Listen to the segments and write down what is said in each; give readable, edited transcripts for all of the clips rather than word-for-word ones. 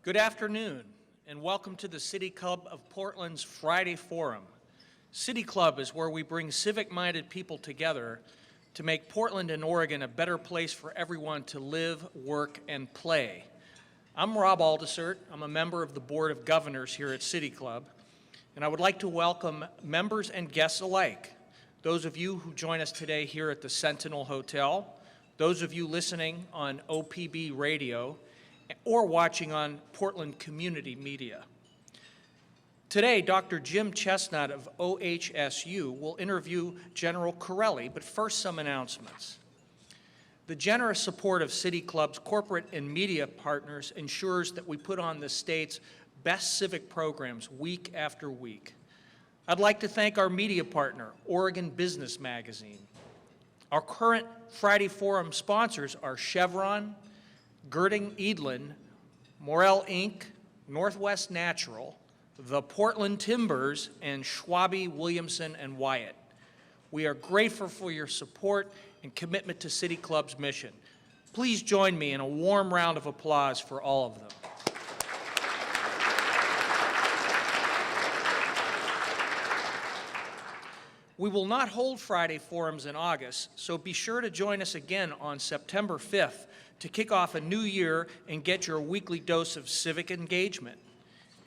Good afternoon, and welcome to the City Club of Portland's Friday Forum. City Club is where we bring civic-minded people together to make Portland and Oregon a better place for everyone to live, work, and play. I'm Rob ALDISERT. I'm a member of the Board of Governors here at City Club, and I would like to welcome members and guests alike, those of you who join us today here at the Sentinel Hotel, those of you listening on OPB radio, or watching on Portland Community Media. Today, Dr. Jim Chesnutt of OHSU will interview General Chiarelli, but first some announcements. The generous support of City Club's corporate and media partners ensures that we put on the state's best civic programs week after week. I'd like to thank our media partner, Oregon Business Magazine. Our current Friday Forum sponsors are Chevron, Girding Edlin, Morel Inc., Northwest Natural, the Portland Timbers, and Schwabe, Williamson, and Wyatt. We are grateful for your support and commitment to City Club's mission. Please join me in a warm round of applause for all of them. We will not hold Friday Forums in August, so be sure to join us again on September 5th to kick off a new year and get your weekly dose of civic engagement.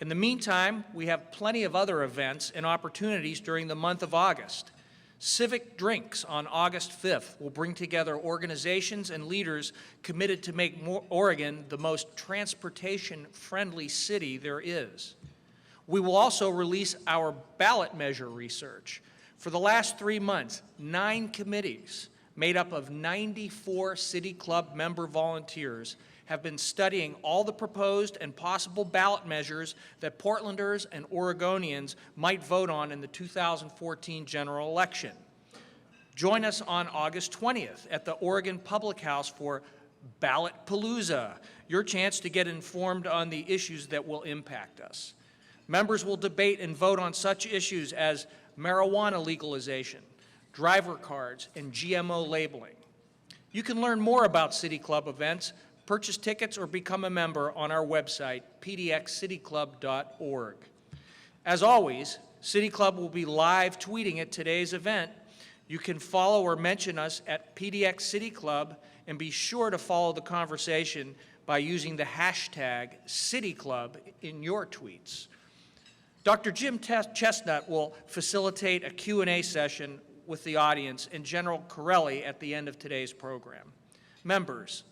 In the meantime, we have plenty of other events and opportunities during the month of August. Civic Drinks on August 5th will bring together organizations and leaders committed to make Oregon the most transportation-friendly city there is. We will also release our ballot measure research. For the last 3 months, 9 committees made up of 94 City Club member volunteers have been studying all the proposed and possible ballot measures that Portlanders and Oregonians might vote on in the 2014 general election. Join us on August 20th at the Oregon Public House for Ballot Palooza, your chance to get informed on the issues that will impact us. Members will debate and vote on such issues as marijuana legalization, driver cards, and GMO labeling. You can learn more about City Club events, purchase tickets, or become a member on our website, pdxcityclub.org. As always, City Club will be live tweeting at today's event. You can follow or mention us at PDX City Club, and be sure to follow the conversation by using the hashtag CityClub in your tweets. Dr. Jim Chesnutt will facilitate a Q&A session with the audience and General Chiarelli at the end of today's program. Members,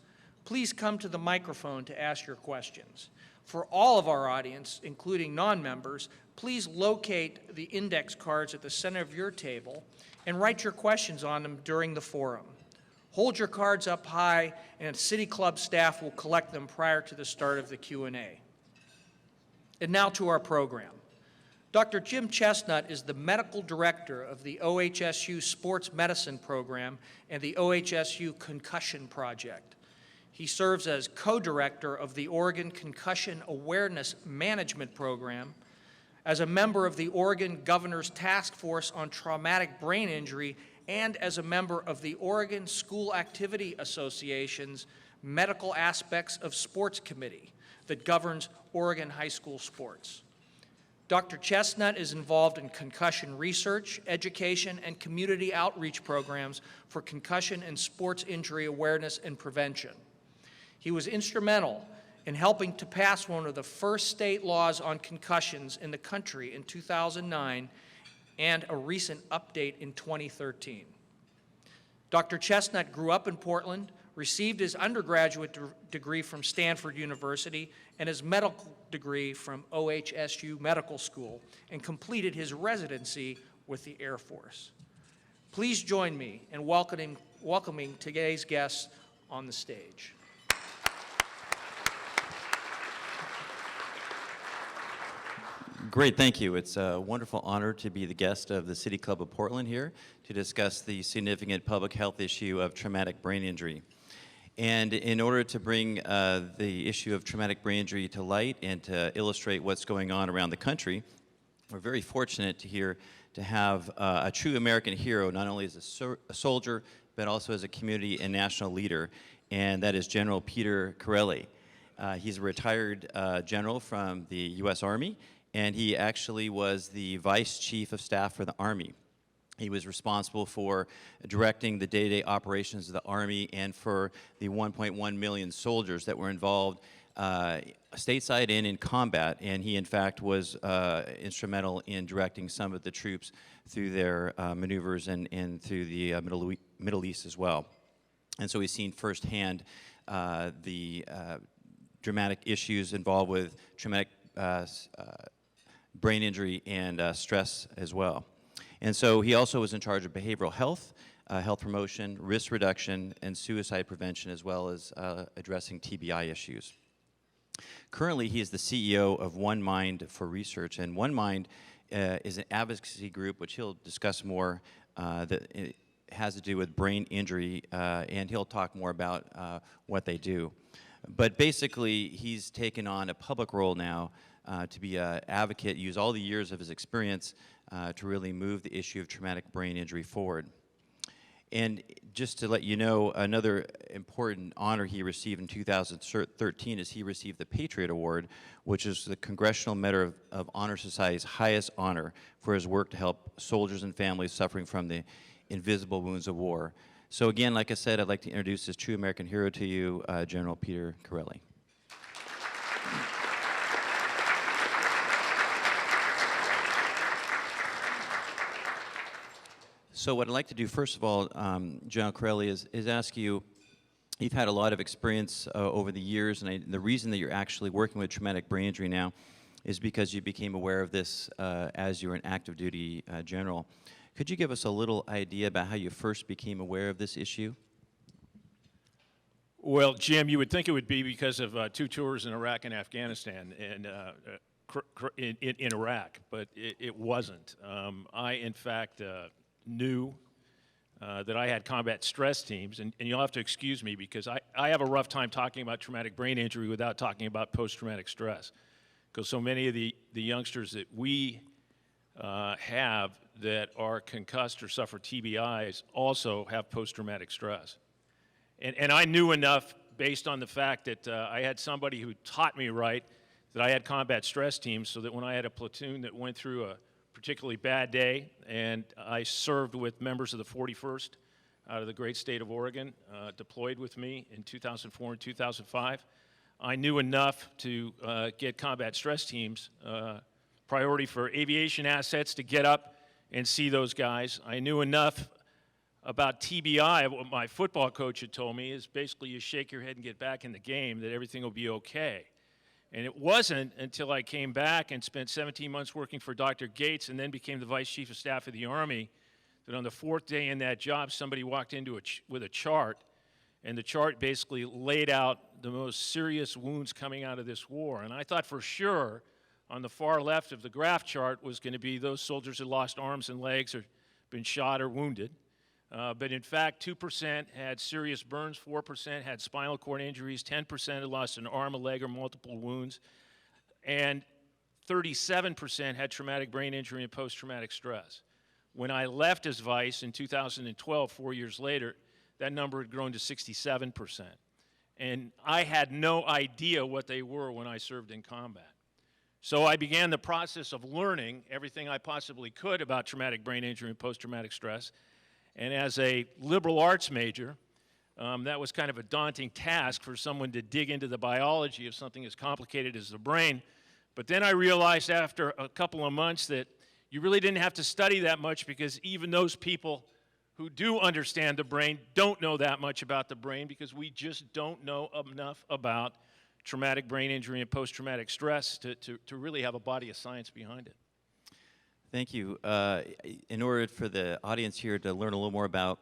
please come to the microphone to ask your questions. For all of our audience, including non-members, please locate the index cards at the center of your table and write your questions on them during the forum. Hold your cards up high, and City Club staff will collect them prior to the start of the Q&A. And now to our program. Dr. Jim Chesnutt is the medical director of the OHSU Sports Medicine Program and the OHSU Concussion Project. He serves as co-director of the Oregon Concussion Awareness Management Program, as a member of the Oregon Governor's Task Force on Traumatic Brain Injury, and as a member of the Oregon School Activity Association's Medical Aspects of Sports Committee that governs Oregon high school sports. Dr. Chesnutt is involved in concussion research, education, and community outreach programs for concussion and sports injury awareness and prevention. He was instrumental in helping to pass one of the first state laws on concussions in the country in 2009 and a recent update in 2013. Dr. Chesnutt grew up in Portland, received his undergraduate degree from Stanford University and his medical degree from OHSU Medical School, and completed his residency with the Air Force. Please join me in welcoming today's guests on the stage. Great, thank you. It's a wonderful honor to be the guest of the City Club of Portland here to discuss the significant public health issue of traumatic brain injury. And in order to bring the issue of traumatic brain injury to light and to illustrate what's going on around the country, we're very fortunate to have a true American hero, not only as a soldier, but also as a community and national leader, and that is General Pete Chiarelli. He's a retired general from the U.S. Army, and he actually was the Vice Chief of Staff for the Army. He was responsible for directing the day-to-day operations of the Army and for the 1.1 million soldiers that were involved stateside and in combat, and he in fact was instrumental in directing some of the troops through their maneuvers and through the Middle East as well. And so he's seen firsthand the dramatic issues involved with traumatic brain injury and stress as well. And so he also was in charge of behavioral health, health promotion, risk reduction, and suicide prevention, as well as addressing TBI issues. Currently, he is the CEO of One Mind for Research, and One Mind is an advocacy group, which he'll discuss more, that it has to do with brain injury, and he'll talk more about what they do. But basically, he's taken on a public role now to be an advocate, use all the years of his experience to really move the issue of traumatic brain injury forward. And just to let you know, another important honor he received in 2013 is he received the Patriot Award, which is the Congressional Medal of Honor Society's highest honor for his work to help soldiers and families suffering from the invisible wounds of war. So again, like I said, I'd like to introduce this true American hero to you, General Peter Chiarelli. So what I'd like to do, first of all, General Chiarelli, is ask you, you've had a lot of experience over the years, and the reason that you're actually working with traumatic brain injury now is because you became aware of this as you were an active duty general. Could you give us a little idea about how you first became aware of this issue? Well, Jim, you would think it would be because of 2 tours in Iraq and Afghanistan and in Iraq, but it wasn't. I, in fact, knew that I had combat stress teams, and you'll have to excuse me because I have a rough time talking about traumatic brain injury without talking about post-traumatic stress, because so many of the youngsters that we have that are concussed or suffer TBIs also have post-traumatic stress. And I knew enough based on the fact that I had somebody who taught me right that I had combat stress teams, so that when I had a platoon that went through a particularly bad day, and I served with members of the 41st out of the great state of Oregon, deployed with me in 2004 and 2005. I knew enough to get combat stress teams priority for aviation assets to get up and see those guys. I knew enough about TBI, what my football coach had told me is basically you shake your head and get back in the game, that everything will be okay. And it wasn't until I came back and spent 17 months working for Dr. Gates and then became the Vice Chief of Staff of the Army that on the 4th day in that job, somebody walked into with a chart, and the chart basically laid out the most serious wounds coming out of this war. And I thought for sure on the far left of the graph chart was going to be those soldiers who lost arms and legs or been shot or wounded. But in fact, 2% had serious burns, 4% had spinal cord injuries, 10% had lost an arm, a leg, or multiple wounds, and 37% had traumatic brain injury and post-traumatic stress. When I left as vice in 2012, 4 years later, that number had grown to 67%. And I had no idea what they were when I served in combat. So I began the process of learning everything I possibly could about traumatic brain injury and post-traumatic stress. And as a liberal arts major, that was kind of a daunting task for someone to dig into the biology of something as complicated as the brain. But then I realized after a couple of months that you really didn't have to study that much, because even those people who do understand the brain don't know that much about the brain, because we just don't know enough about traumatic brain injury and post-traumatic stress to really have a body of science behind it. Thank you. In order for the audience here to learn a little more about,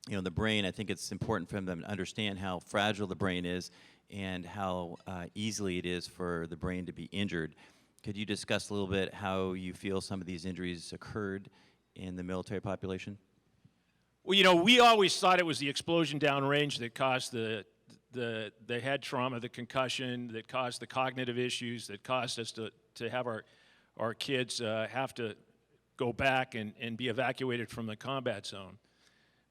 the brain, I think it's important for them to understand how fragile the brain is and how easily it is for the brain to be injured. Could you discuss a little bit how you feel some of these injuries occurred in the military population? Well, we always thought it was the explosion downrange that caused the head trauma, the concussion, that caused the cognitive issues, that caused us to have our kids have to go back and be evacuated from the combat zone.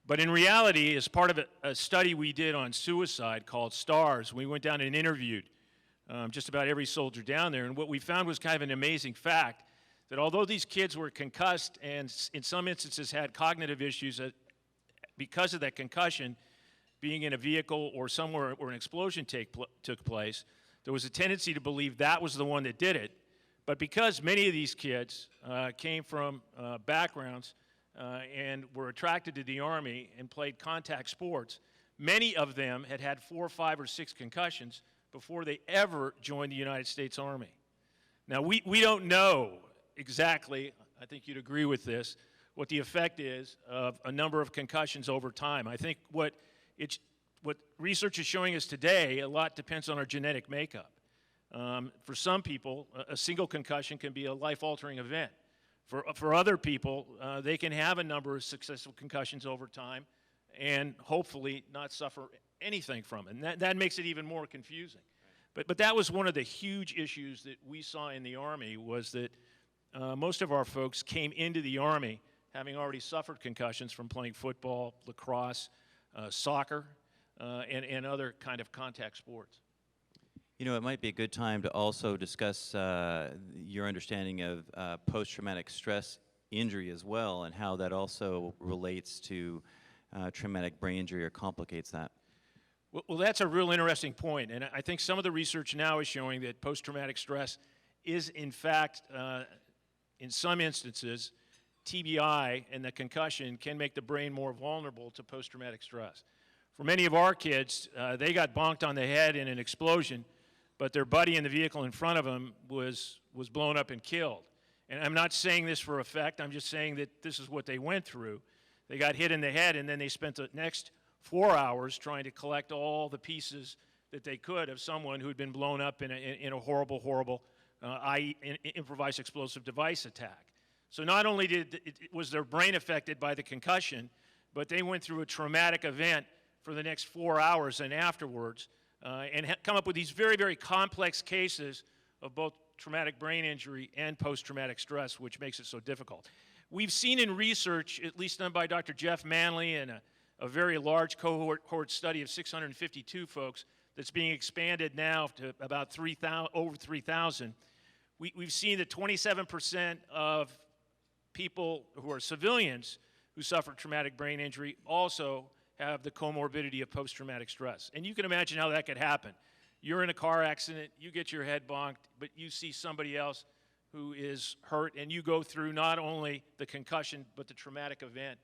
But in reality, as part of a study we did on suicide called STARS, we went down and interviewed just about every soldier down there. And what we found was kind of an amazing fact, that although these kids were concussed and in some instances had cognitive issues because of that concussion, being in a vehicle or somewhere where an explosion took place, there was a tendency to believe that was the one that did it. But because many of these kids came from backgrounds and were attracted to the Army and played contact sports, many of them had had 4, 5, or 6 concussions before they ever joined the United States Army. Now, we don't know exactly, I think you'd agree with this, what the effect is of a number of concussions over time. I think what research is showing us today, a lot depends on our genetic makeup. For some people, a single concussion can be a life-altering event. For other people, they can have a number of successful concussions over time and hopefully not suffer anything from it. And that makes it even more confusing. But that was one of the huge issues that we saw in the Army, was that most of our folks came into the Army having already suffered concussions from playing football, lacrosse, soccer, and other kind of contact sports. You know, it might be a good time to also discuss your understanding of post-traumatic stress injury as well, and how that also relates to traumatic brain injury or complicates that. Well, that's a real interesting point, and I think some of the research now is showing that post-traumatic stress is, in fact, in some instances, TBI and the concussion can make the brain more vulnerable to post-traumatic stress. For many of our kids, they got bonked on the head in an explosion, but their buddy in the vehicle in front of them was blown up and killed. And I'm not saying this for effect, I'm just saying that this is what they went through. They got hit in the head, and then they spent the next 4 hours trying to collect all the pieces that they could of someone who had been blown up in a horrible improvised explosive device attack. So not only was their brain affected by the concussion, but they went through a traumatic event for the next 4 hours and afterwards, and come up with these very, very complex cases of both traumatic brain injury and post-traumatic stress, which makes it so difficult. We've seen in research, at least done by Dr. Jeff Manley, and a very large cohort study of 652 folks that's being expanded now to about over 3,000. We've seen that 27% of people who are civilians who suffer traumatic brain injury also have the comorbidity of post-traumatic stress. And you can imagine how that could happen. You're in a car accident, you get your head bonked, but you see somebody else who is hurt, and you go through not only the concussion, but the traumatic event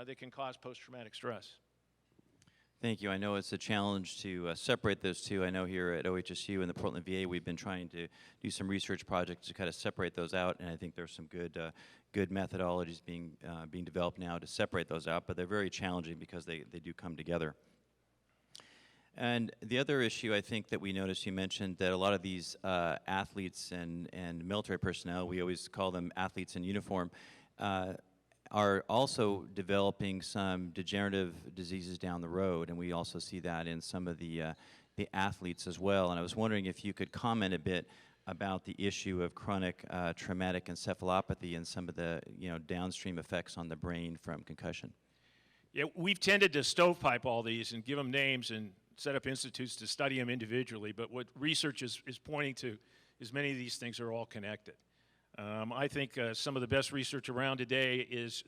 that can cause post-traumatic stress. Thank you. I know it's a challenge to separate those two. I know here at OHSU and the Portland VA, we've been trying to do some research projects to kind of separate those out, and I think there's some good methodologies being developed now to separate those out, but they're very challenging because they do come together. And the other issue I think that we noticed, you mentioned that a lot of these athletes and military personnel, we always call them athletes in uniform, are also developing some degenerative diseases down the road, and we also see that in some of the athletes as well. And I was wondering if you could comment a bit about the issue of chronic traumatic encephalopathy and some of the downstream effects on the brain from concussion. Yeah, we've tended to stovepipe all these and give them names and set up institutes to study them individually, but what research is pointing to is many of these things are all connected. I think some of the best research around today is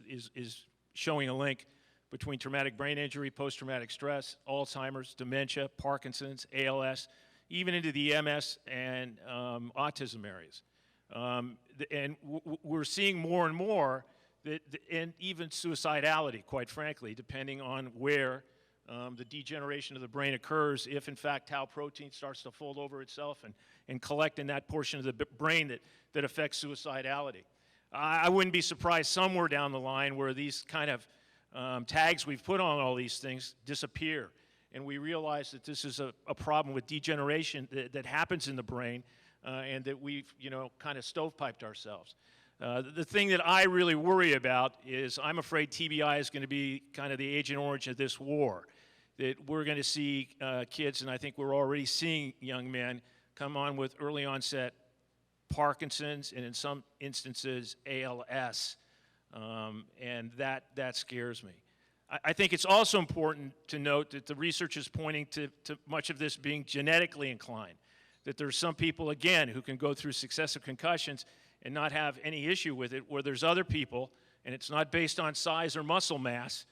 showing a link between traumatic brain injury, post-traumatic stress, Alzheimer's, dementia, Parkinson's, ALS, even into the MS and autism areas. And we're seeing more and more, and even suicidality, quite frankly, depending on where the degeneration of the brain occurs, if in fact tau protein starts to fold over itself and collect in that portion of the brain that affects suicidality. I wouldn't be surprised somewhere down the line where these kind of tags we've put on all these things disappear, and we realize that this is a problem with degeneration that happens in the brain, and that we've kind of stovepiped ourselves. The thing that I really worry about is I'm afraid TBI is going to be kind of the Agent Orange of this war. That we're going to see kids, and I think we're already seeing young men come on with early onset Parkinson's and in some instances ALS, and that scares me. I think it's also important to note that the research is pointing to much of this being genetically inclined. that there's some people, again, who can go through successive concussions and not have any issue with it, where there's other people, and it's not based on size or muscle mass,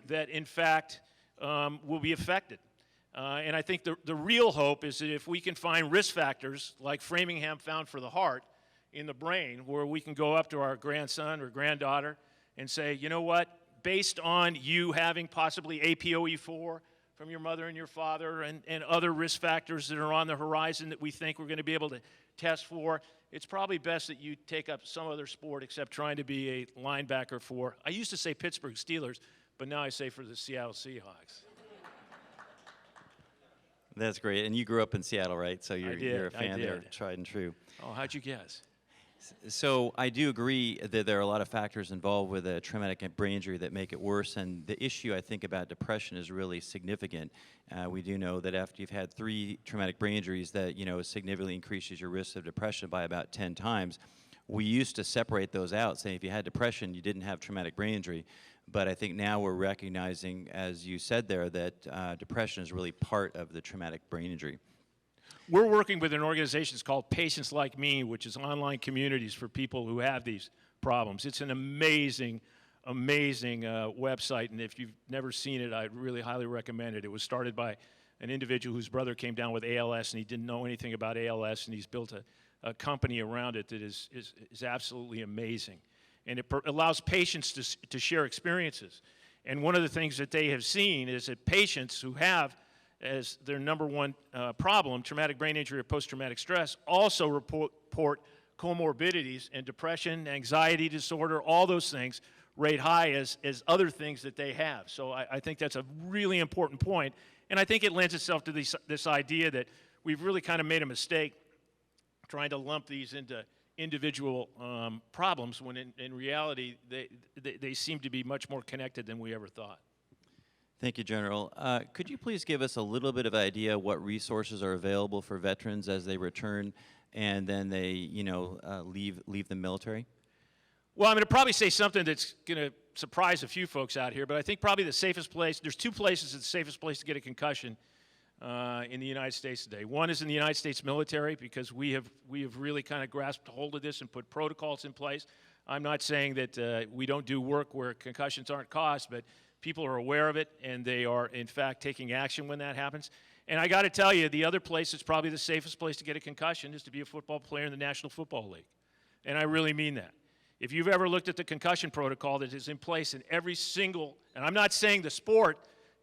that in fact will be affected. And I think the real hope is that if we can find risk factors like Framingham found for the heart in the brain, where we can go up to our grandson or granddaughter and say, you know what, based on you having possibly APOE4 from your mother and your father and other risk factors that are on the horizon that we think we're going to be able to test for, it's probably best that you take up some other sport except trying to be a linebacker for, I used to say Pittsburgh Steelers, but now I say for the Seattle Seahawks. That's great. And you grew up in Seattle, right? So you're, I did, you're a fan I did. there, tried and true. Oh, how'd you guess? So I do agree that there are a lot of factors involved with a traumatic brain injury that make it worse, and the issue I think about depression is really significant. We do know that after you've had 3 traumatic brain injuries that, you know, significantly increases your risk of depression by about 10 times. We used to separate those out, saying if you had depression, you didn't have traumatic brain injury. But I think now we're recognizing, as you said there, that depression is really part of the traumatic brain injury. We're working with an organization that's called Patients Like Me, which is online communities for people who have these problems. It's an amazing, amazing website, and if you've never seen it, I really highly recommend it. It was started by an individual whose brother came down with ALS, and he didn't know anything about ALS, and he's built a company around it that is absolutely amazing. And it allows patients to share experiences. And one of the things that they have seen is that patients who have as their number one problem, traumatic brain injury or post-traumatic stress, also report comorbidities and depression, anxiety disorder, all those things rate high as other things that they have. So I think that's a really important point, and I think it lends itself to this idea that we've really kind of made a mistake trying to lump these into individual problems when in reality they seem to be much more connected than we ever thought. Thank you, General. Could you please give us a little bit of idea what resources are available for veterans as they return and then they, you know, leave the military? Well, I'm going to probably say something that's going to surprise a few folks out here, but I think probably the safest place, there's 2 places that's the safest place to get a concussion in the United States today. One is in the United States military, because we have really kind of grasped hold of this and put protocols in place. I'm not saying that we don't do work where concussions aren't caused, but people are aware of it, and they are, in fact, taking action when that happens. And I got to tell you, the other place that's probably the safest place to get a concussion is to be a football player in the National Football League. And I really mean that. If you've ever looked at the concussion protocol that is in place in every single, and I'm not saying the sport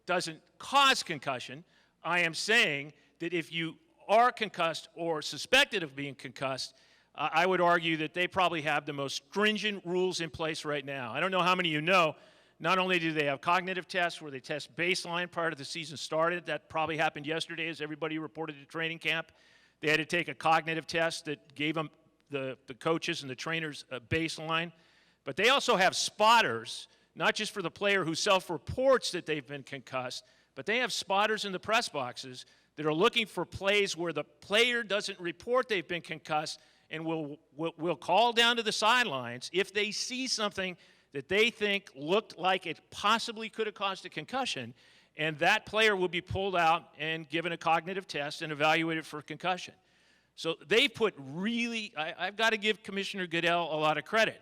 doesn't cause concussion, I am saying that if you are concussed or suspected of being concussed, I would argue that they probably have the most stringent rules in place right now. I don't know how many of you know, not only do they have cognitive tests where they test baseline prior to the season started, that probably happened yesterday as everybody reported to training camp. They had to take a cognitive test that gave them, the coaches and the trainers, a baseline. But they also have spotters, not just for the player who self-reports that they've been concussed, but they have spotters in the press boxes that are looking for plays where the player doesn't report they've been concussed and will call down to the sidelines if they see something that they think looked like it possibly could have caused a concussion, and that player will be pulled out and given a cognitive test and evaluated for concussion. So they put really, I've got to give Commissioner Goodell a lot of credit.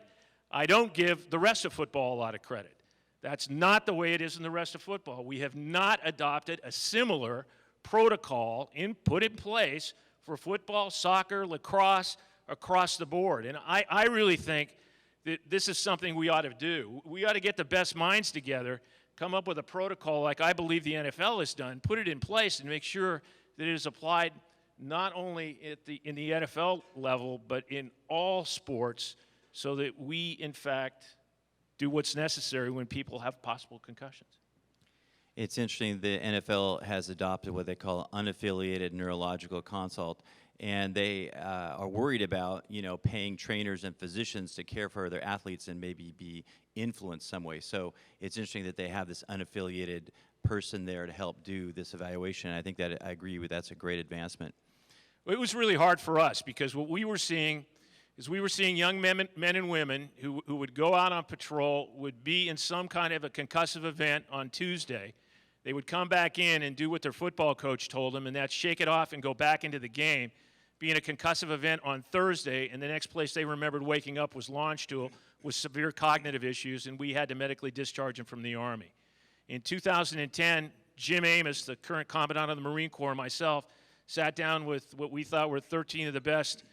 I don't give the rest of football a lot of credit. That's not the way it is in the rest of football. We have not adopted a similar protocol put in place for football, soccer, lacrosse, across the board. And I really think that this is something we ought to do. We ought to get the best minds together, come up with a protocol like I believe the NFL has done, put it in place and make sure that it is applied not only in the NFL level, but in all sports, so that we, in fact, do what's necessary when people have possible concussions. It's interesting, the NFL has adopted what they call unaffiliated neurological consult, and they are worried about, you know, paying trainers and physicians to care for their athletes and maybe be influenced some way. So it's interesting that they have this unaffiliated person there to help do this evaluation. I think that I agree with that's a great advancement. Well, it was really hard for us because what we were seeing is we were seeing young men and women who would go out on patrol, would be in some kind of a concussive event on Tuesday. They would come back in and do what their football coach told them, and that's shake it off and go back into the game, be in a concussive event on Thursday, and the next place they remembered waking up was Launchstool with severe cognitive issues, and we had to medically discharge him from the Army. In 2010, Jim Amos, the current Commandant of the Marine Corps, and myself, sat down with what we thought were 13 of the best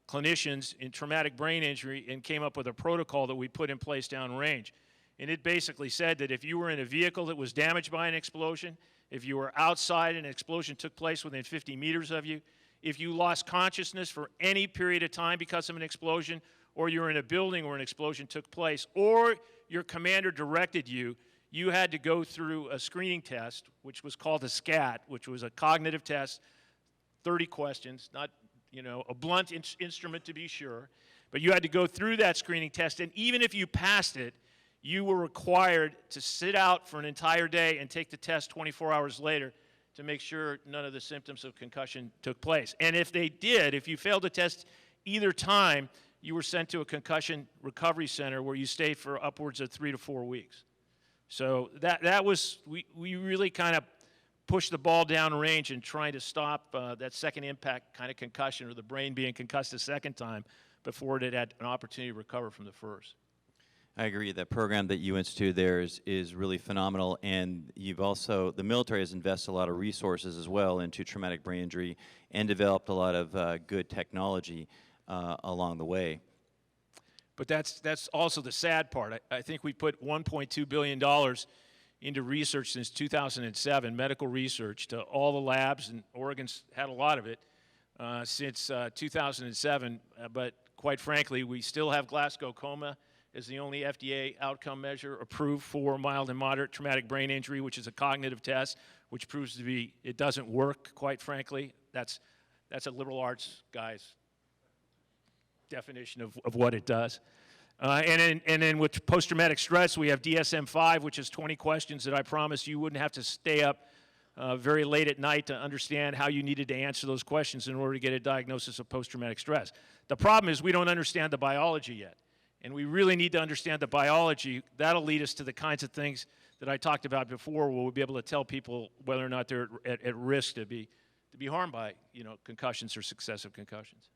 clinicians in traumatic brain injury and came up with a protocol that we put in place downrange. And it basically said that if you were in a vehicle that was damaged by an explosion, if you were outside and an explosion took place within 50 meters of you, if you lost consciousness for any period of time because of an explosion, or you were in a building where an explosion took place, or your commander directed you, you had to go through a screening test, which was called a SCAT, which was a cognitive test, 30 questions, not, a blunt instrument to be sure, but you had to go through that screening test, and even if you passed it, you were required to sit out for an entire day and take the test 24 hours later to make sure none of the symptoms of concussion took place. And if they did, if you failed to test either time, you were sent to a concussion recovery center where you stayed for upwards of 3 to 4 weeks. So that was, we really kind of pushed the ball down range in trying to stop that second impact kind of concussion, or the brain being concussed a second time before it had an opportunity to recover from the first. I agree. That program that you instituted there is really phenomenal, and you've also, the military has invested a lot of resources as well into traumatic brain injury and developed a lot of good technology along the way. But that's also the sad part. I think we put $1.2 billion into research since 2007, medical research, to all the labs, and Oregon's had a lot of it since 2007. But quite frankly, we still have Glasgow Coma as the only FDA outcome measure approved for mild and moderate traumatic brain injury, which is a cognitive test, which proves to be, it doesn't work, quite frankly. That's a liberal arts guy's definition of what it does. And then with post-traumatic stress, we have DSM-5, which is 20 questions that I promised you wouldn't have to stay up very late at night to understand how you needed to answer those questions in order to get a diagnosis of post-traumatic stress. The problem is we don't understand the biology yet. And we really need to understand the biology. That'll lead us to the kinds of things that I talked about before, where we'll be able to tell people whether or not they're at risk to be harmed by concussions or successive concussions.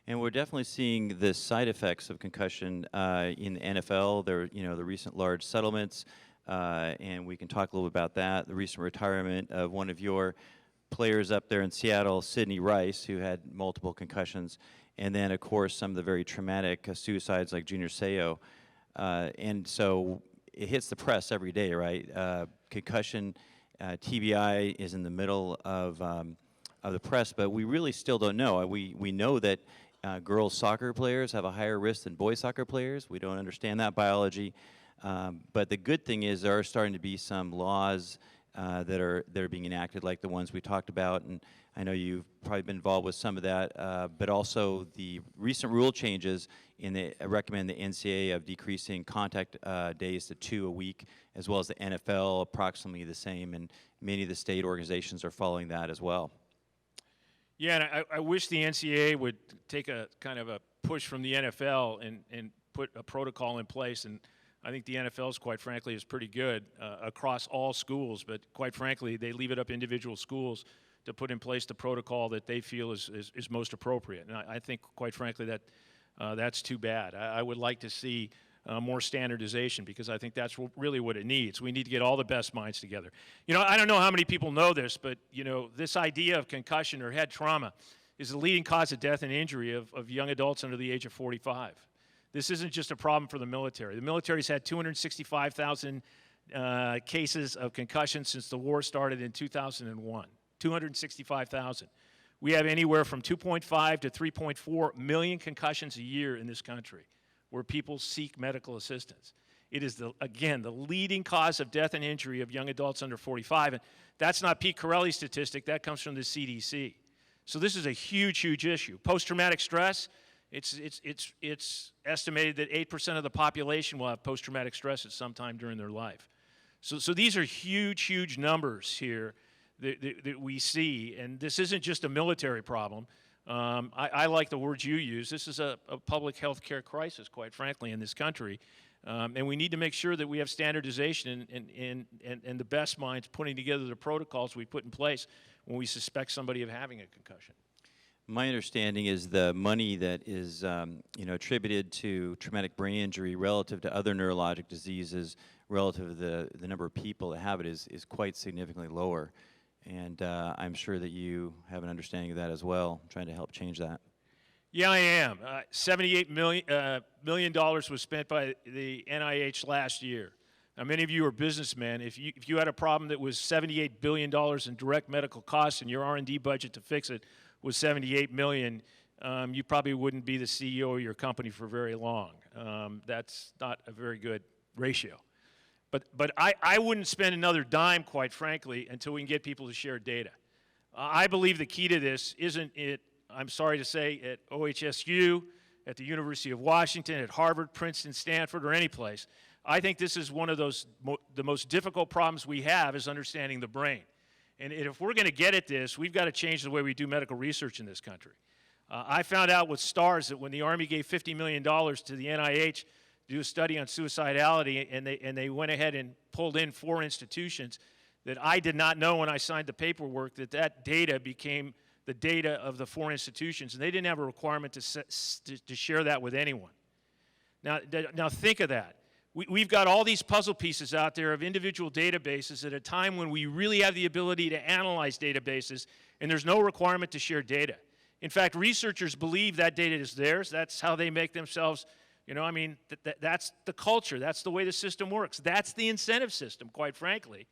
And we're definitely seeing the side effects of concussion in the NFL. There, the recent large settlements, and we can talk a little bit about that. The recent retirement of one of your players up there in Seattle, Sidney Rice, who had multiple concussions. And then, of course, some of the very traumatic suicides like Junior Seau. And so it hits the press every day, right? Concussion, TBI is in the middle of the press, but we really still don't know. We know that girls soccer players have a higher risk than boys soccer players. We don't understand that biology. But the good thing is there are starting to be some laws that are being enacted, like the ones we talked about, and I know you've probably been involved with some of that, but also the recent rule changes recommend the NCAA of decreasing contact days to 2 a week, as well as the NFL approximately the same, and many of the state organizations are following that as well. Yeah, and I wish the NCAA would take a kind of a push from the NFL and put a protocol in place. And I think the NFL's, quite frankly, is pretty good across all schools, but quite frankly, they leave it up to individual schools to put in place the protocol that they feel is most appropriate. And I think, quite frankly, that's too bad. I would like to see more standardization, because I think that's really what it needs. We need to get all the best minds together. I don't know how many people know this, but this idea of concussion or head trauma is the leading cause of death and injury of young adults under the age of 45. This isn't just a problem for the military. The military's had 265,000 cases of concussion since the war started in 2001. 265,000. We have anywhere from 2.5 to 3.4 million concussions a year in this country where people seek medical assistance. It is, again, the leading cause of death and injury of young adults under 45. And that's not Pete Chiarelli's statistic. That comes from the CDC. So this is a huge, huge issue. Post-traumatic stress, it's estimated that 8% of the population will have post-traumatic stress at some time during their life. So these are huge, huge numbers here that we see, and this isn't just a military problem. I like the words you use. This is a public health care crisis, quite frankly, in this country. And we need to make sure that we have standardization and the best minds putting together the protocols we put in place when we suspect somebody of having a concussion. My understanding is the money that is attributed to traumatic brain injury relative to other neurologic diseases, relative to the number of people that have it, is quite significantly lower. And I'm sure that you have an understanding of that as well, trying to help change that. Yeah, I am. $78 million was spent by the NIH last year. Now, many of you are businessmen. If you had a problem that was $78 billion in direct medical costs and your R&D budget to fix it was $78 million, you probably wouldn't be the CEO of your company for very long. That's not a very good ratio. But I wouldn't spend another dime, quite frankly, until we can get people to share data. I believe the key to this isn't it, I'm sorry to say, at OHSU, at the University of Washington, at Harvard, Princeton, Stanford, or any place. I think this is one of those, the most difficult problems we have is understanding the brain. And if we're going to get at this, we've got to change the way we do medical research in this country. I found out with STARS that when the Army gave $50 million to the NIH to do a study on suicidality, and they went ahead and pulled in 4 institutions, that I did not know when I signed the paperwork that data became the data of the 4 institutions, and they didn't have a requirement to share that with anyone. Now think of that. We've got all these puzzle pieces out there of individual databases at a time when we really have the ability to analyze databases, and there's no requirement to share data. In fact, researchers believe that data is theirs. That's how they make themselves, that's the culture. That's the way the system works. That's the incentive system, quite frankly.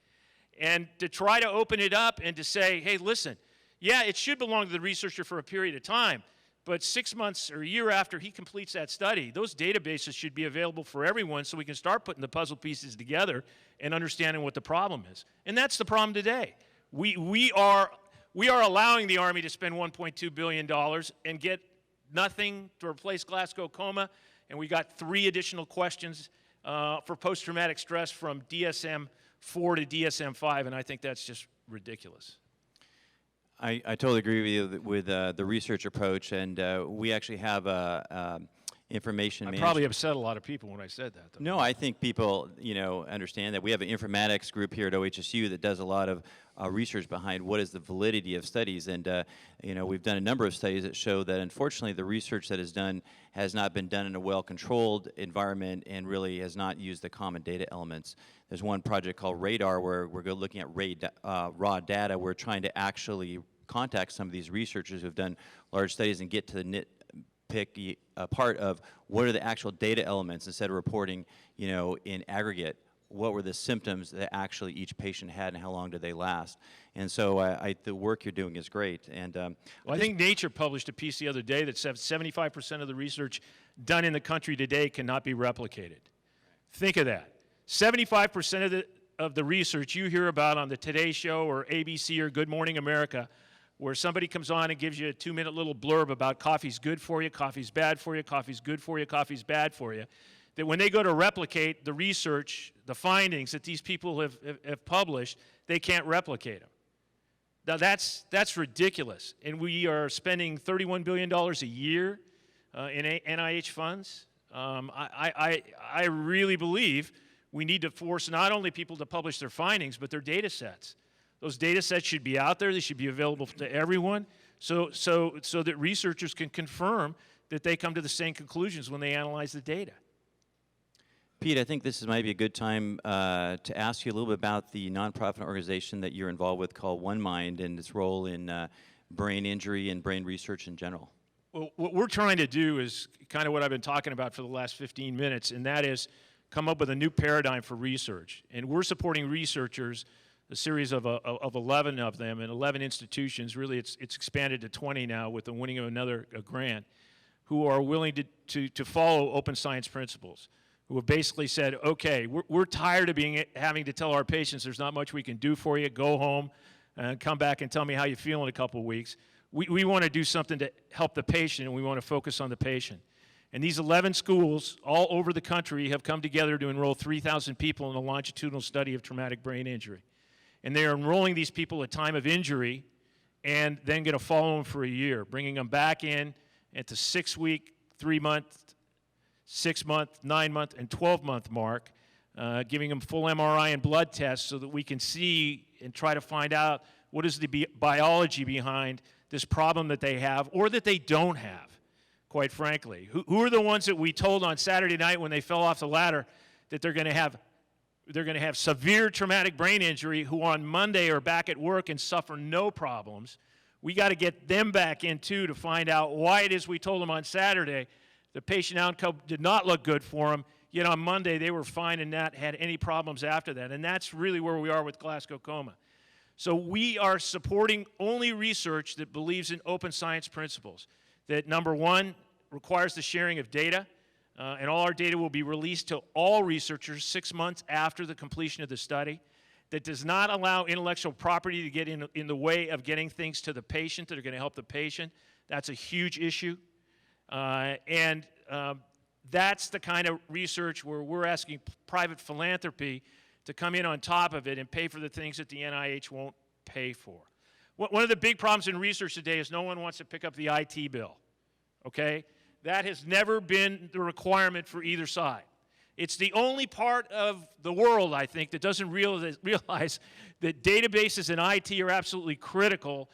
And to try to open it up and to say, hey, listen, yeah, it should belong to the researcher for a period of time, but 6 months or a year after he completes that study, those databases should be available for everyone so we can start putting the puzzle pieces together and understanding what the problem is. And that's the problem today. We are allowing the Army to spend $1.2 billion and get nothing to replace Glasgow coma, and we got 3 additional questions for post-traumatic stress from DSM-4 to DSM-5, and I think that's just ridiculous. I totally agree with the research approach, and we actually have information management. I probably upset a lot of people when I said that, though. No, I think people, understand that we have an informatics group here at OHSU that does a lot of research behind what is the validity of studies, and we've done a number of studies that show that unfortunately the research that is done has not been done in a well-controlled environment and really has not used the common data elements. There's one project called RADAR where we're looking at raw data. We're trying to actually contact some of these researchers who have done large studies and get to the nitpicky part of what are the actual data elements instead of reporting, in aggregate, what were the symptoms that actually each patient had and how long did they last. And so the work you're doing is great. And well, I think Nature published a piece the other day that said 75% of the research done in the country today cannot be replicated. Think of that. 75% of the research you hear about on the Today Show or ABC or Good Morning America, where somebody comes on and gives you a 2-minute little blurb about coffee's good for you, coffee's bad for you, coffee's good for you, coffee's bad for you, that when they go to replicate the research, the findings that these people have published, they can't replicate them. Now that's ridiculous, and we are spending $31 billion a year in NIH funds. I really believe we need to force not only people to publish their findings, but their data sets. Those data sets should be out there. They should be available to everyone so that researchers can confirm that they come to the same conclusions when they analyze the data. Pete, I think this might be a good time to ask you a little bit about the nonprofit organization that you're involved with called One Mind and its role in brain injury and brain research in general. Well, what we're trying to do is kind of what I've been talking about for the last 15 minutes, and that is come up with a new paradigm for research. And we're supporting researchers, a series of 11 of them in 11 institutions. Really, it's expanded to 20 now with the winning of another grant, who are willing to follow open science principles, who have basically said, okay, we're tired of having to tell our patients there's not much we can do for you, go home and come back and tell me how you feel in a couple of weeks. We want to do something to help the patient, and we want to focus on the patient. And these 11 schools all over the country have come together to enroll 3,000 people in a longitudinal study of traumatic brain injury. And they are enrolling these people at time of injury and then going to follow them for a year, bringing them back in at the 6-week, 3-month, 6-month, 9-month, and 12-month mark, giving them full MRI and blood tests so that we can see and try to find out what is the biology behind this problem that they have or that they don't have, quite frankly. Who are the ones that we told on Saturday night when they fell off the ladder that they're going to have severe traumatic brain injury, who on Monday are back at work and suffer no problems? We got to get them back in too to find out why it is we told them on Saturday the patient outcome did not look good for them, yet on Monday they were fine and not had any problems after that. And that's really where we are with glioblastoma. So we are supporting only research that believes in open science principles, that number one, requires the sharing of data, and all our data will be released to all researchers 6 months after the completion of the study, that does not allow intellectual property to get in the way of getting things to the patient that are going to help the patient. That's a huge issue. That's the kind of research where we're asking private philanthropy to come in on top of it and pay for the things that the NIH won't pay for. One of the big problems in research today is no one wants to pick up the IT bill, okay? That has never been the requirement for either side. It's the only part of the world, I think, that doesn't realize that databases and IT are absolutely critical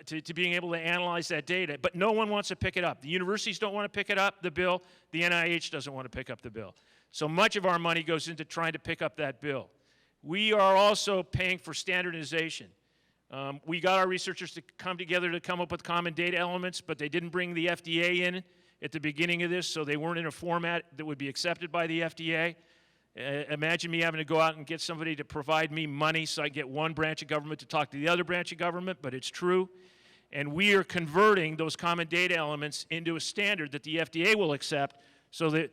to being able to analyze that data, but no one wants to pick it up. The universities don't want to pick it up, the bill. The NIH doesn't want to pick up the bill. So much of our money goes into trying to pick up that bill. We are also paying for standardization. We got our researchers to come together to come up with common data elements, but they didn't bring the FDA in at the beginning of this, so they weren't in a format that would be accepted by the FDA. Imagine me having to go out and get somebody to provide me money so I get one branch of government to talk to the other branch of government, but it's true. And we are converting those common data elements into a standard that the FDA will accept so that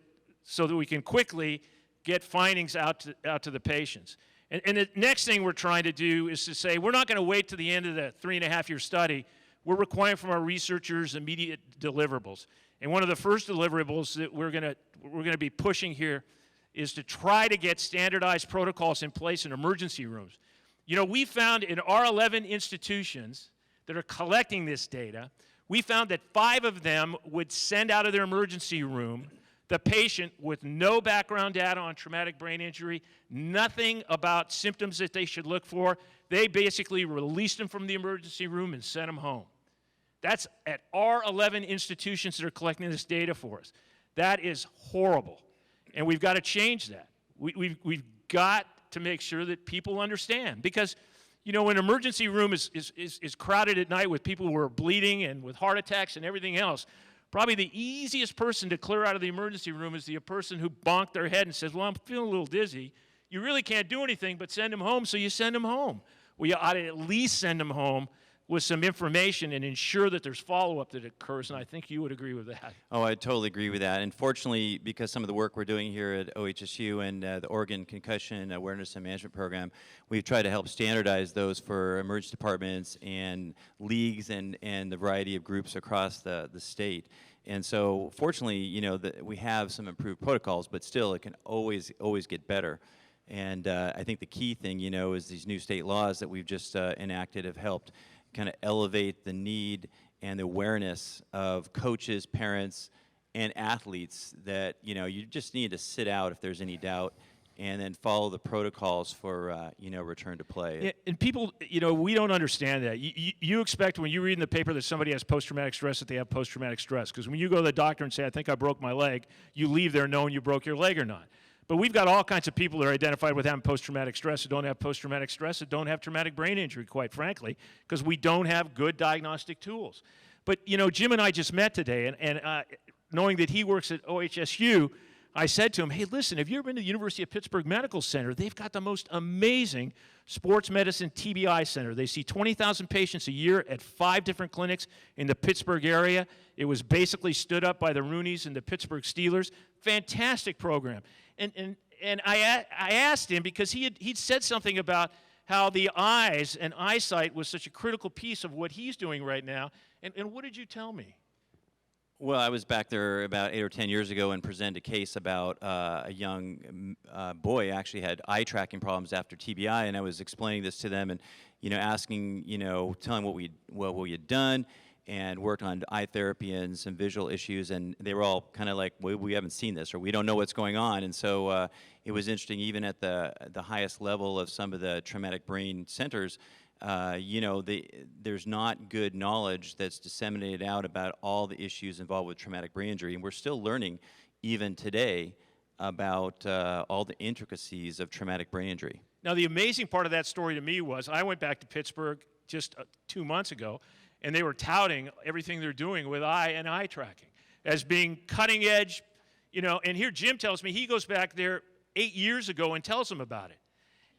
we can quickly get findings out to the patients. And the next thing we're trying to do is to say, we're not going to wait to the end of the 3.5-year study. We're requiring from our researchers immediate deliverables. And one of the first deliverables that we're going to be pushing here is to try to get standardized protocols in place in emergency rooms. You know, we found in our 11 institutions that are collecting this data, we found that 5 of them would send out of their emergency room the patient with no background data on traumatic brain injury, nothing about symptoms that they should look for. They basically released them from the emergency room and sent them home. That's at our 11 institutions that are collecting this data for us. That is horrible, and we've got to change that. We've got to make sure that people understand, because you know, when an emergency room is crowded at night with people who are bleeding and with heart attacks and everything else, probably the easiest person to clear out of the emergency room is the person who bonked their head and says, well, I'm feeling a little dizzy. You really can't do anything but send them home, so you send them home. Well, you ought to at least send them home with some information and ensure that there's follow-up that occurs, and I think you would agree with that. Oh, I totally agree with that. And fortunately, because some of the work we're doing here at OHSU and the Oregon Concussion Awareness and Management Program, we've tried to help standardize those for emergency departments and leagues and the variety of groups across the state. And so, fortunately, you know, we have some improved protocols, but still, it can always get better. And I think the key thing, you know, is these new state laws that we've just enacted have helped kind of elevate the need and the awareness of coaches, parents, and athletes that, you know, you just need to sit out if there's any doubt and then follow the protocols for, you know, return to play. Yeah, and people, you know, we don't understand that. You expect when you read in the paper that somebody has post-traumatic stress that they have post-traumatic stress. Because when you go to the doctor and say, I think I broke my leg, you leave there knowing you broke your leg or not. But we've got all kinds of people that are identified with having post-traumatic stress that don't have post-traumatic stress, that don't have traumatic brain injury, quite frankly, because we don't have good diagnostic tools. But, you know, Jim and I just met today, and knowing that he works at OHSU, I said to him, hey, listen, have you ever been to the University of Pittsburgh Medical Center? They've got the most amazing sports medicine TBI center. They see 20,000 patients a year at 5 different clinics in the Pittsburgh area. It was basically stood up by the Rooneys and the Pittsburgh Steelers. Fantastic program. And I asked him, because he'd said something about how the eyes and eyesight was such a critical piece of what he's doing right now. And what did you tell me? Well, I was back there about 8 or 10 years ago and presented a case about a young boy actually had eye tracking problems after TBI, and I was explaining this to them and, asking, telling what we had done and worked on eye therapy and some visual issues, and they were all kind of like, we haven't seen this, or we don't know what's going on. And so it was interesting, even at the highest level of some of the traumatic brain centers, there's not good knowledge that's disseminated out about all the issues involved with traumatic brain injury, and we're still learning, even today, about all the intricacies of traumatic brain injury. Now, the amazing part of that story to me was I went back to Pittsburgh just 2 months ago, and they were touting everything they're doing with eye tracking as being cutting edge, and here Jim tells me he goes back there 8 years ago and tells them about it.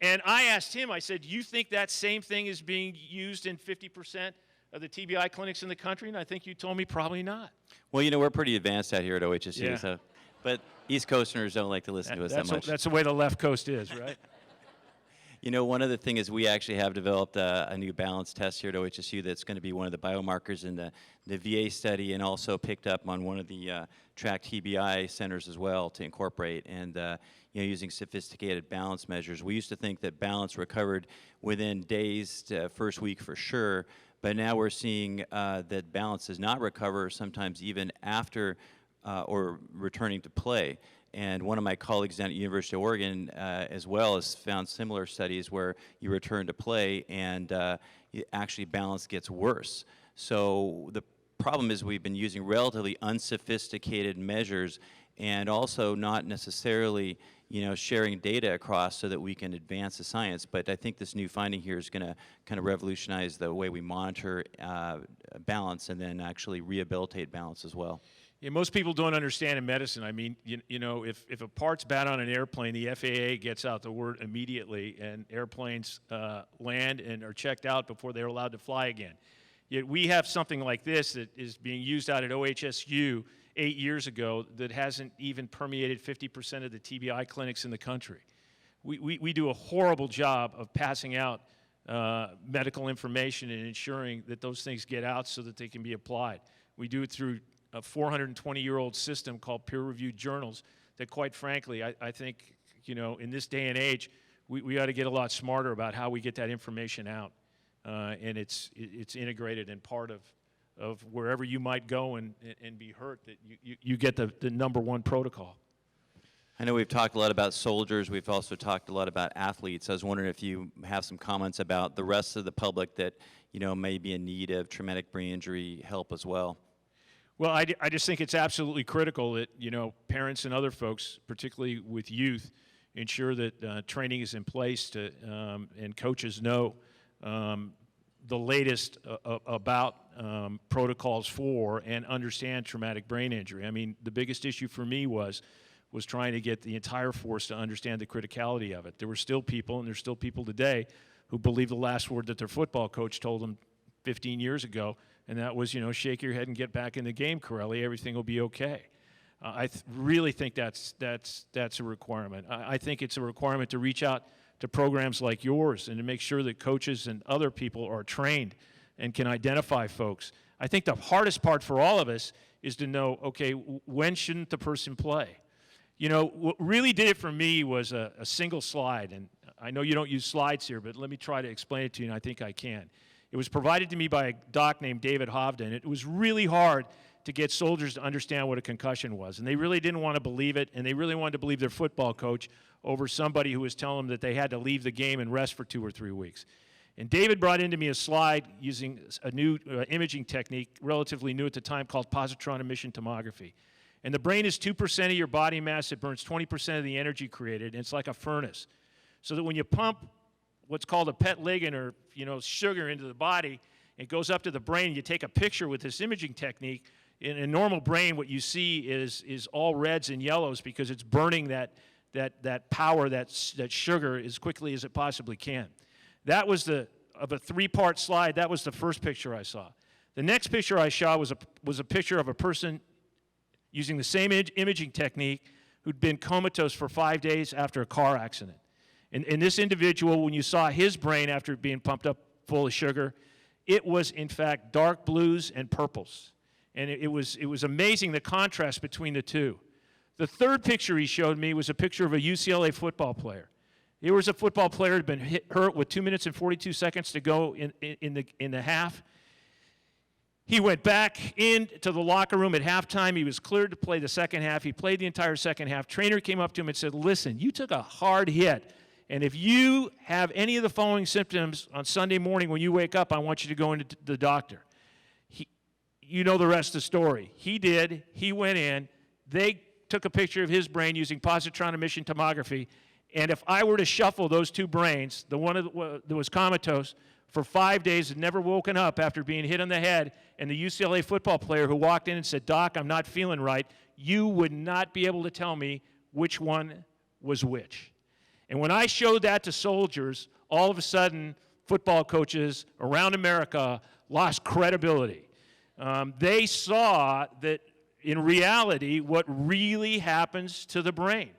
And I asked him, I said, do you think that same thing is being used in 50% of the TBI clinics in the country? And I think you told me probably not. Well, we're pretty advanced out here at OHSU, Yeah. But East Coasters don't like to listen to us that much. That's the way the left coast is, right? One other thing is we actually have developed a new balance test here at OHSU that's going to be one of the biomarkers in the VA study, and also picked up on one of the track TBI centers as well to incorporate, and using sophisticated balance measures. We used to think that balance recovered within days to first week for sure, but now we're seeing that balance does not recover, sometimes even after or returning to play. And one of my colleagues down at University of Oregon as well has found similar studies where you return to play and actually balance gets worse. So the problem is we've been using relatively unsophisticated measures and also not necessarily sharing data across so that we can advance the science. But I think this new finding here is going to kind of revolutionize the way we monitor balance and then actually rehabilitate balance as well. Yeah, most people don't understand in medicine. I mean, if a part's bad on an airplane, the FAA gets out the word immediately, and airplanes land and are checked out before they're allowed to fly again. Yet we have something like this that is being used out at OHSU 8 years ago that hasn't even permeated 50% of the TBI clinics in the country. We do a horrible job of passing out medical information and ensuring that those things get out so that they can be applied. We do it through a 420-year-old system called peer-reviewed journals that, quite frankly, I think, in this day and age, we ought to get a lot smarter about how we get that information out. And it's integrated and part of wherever you might go and be hurt, that you get the number one protocol. I know we've talked a lot about soldiers. We've also talked a lot about athletes. I was wondering if you have some comments about the rest of the public that, may be in need of traumatic brain injury help as well. Well, I just think it's absolutely critical that, parents and other folks, particularly with youth, ensure that training is in place to, and coaches know the latest about protocols for and understand traumatic brain injury. I mean, the biggest issue for me was trying to get the entire force to understand the criticality of it. There were still people, and there's still people today, who believe the last word that their football coach told them 15 years ago, and that was, shake your head and get back in the game, Chiarelli. Everything will be okay. I really think that's a requirement. I think it's a requirement to reach out to programs like yours and to make sure that coaches and other people are trained and can identify folks. I think the hardest part for all of us is to know, okay, when shouldn't the person play? What really did it for me was a single slide, and I know you don't use slides here, but let me try to explain it to you, and I think I can. It was provided to me by a doc named David Hovden. It was really hard to get soldiers to understand what a concussion was, and they really didn't want to believe it, and they really wanted to believe their football coach over somebody who was telling them that they had to leave the game and rest for 2 or 3 weeks. And David brought into me a slide using a new imaging technique, relatively new at the time, called positron emission tomography. And the brain is 2% of your body mass. It burns 20% of the energy created, and it's like a furnace. So that when you pump what's called a PET ligand, or sugar, into the body, it goes up to the brain. You take a picture with this imaging technique. In a normal brain, what you see is all reds and yellows because it's burning that power, that sugar, as quickly as it possibly can. That was of a 3-part slide. That was the first picture I saw. The next picture I saw was a picture of a person using the same imaging technique who'd been comatose for 5 days after a car accident. And this individual, when you saw his brain after being pumped up full of sugar, it was, in fact, dark blues and purples. And it was amazing the contrast between the two. The third picture he showed me was a picture of a UCLA football player. Here was a football player who had been hurt with 2 minutes and 42 seconds to go in the half. He went back into the locker room at halftime. He was cleared to play the second half. He played the entire second half. Trainer came up to him and said, listen, you took a hard hit, and if you have any of the following symptoms on Sunday morning when you wake up, I want you to go into the doctor. You know the rest of the story. He did. He went in. They took a picture of his brain using positron emission tomography, and if I were to shuffle those two brains, the one that was comatose, for 5 days had never woken up after being hit on the head, and the UCLA football player who walked in and said, Doc, I'm not feeling right, you would not be able to tell me which one was which. And when I showed that to soldiers, all of a sudden, football coaches around America lost credibility. They saw that in reality what really happens to the brain.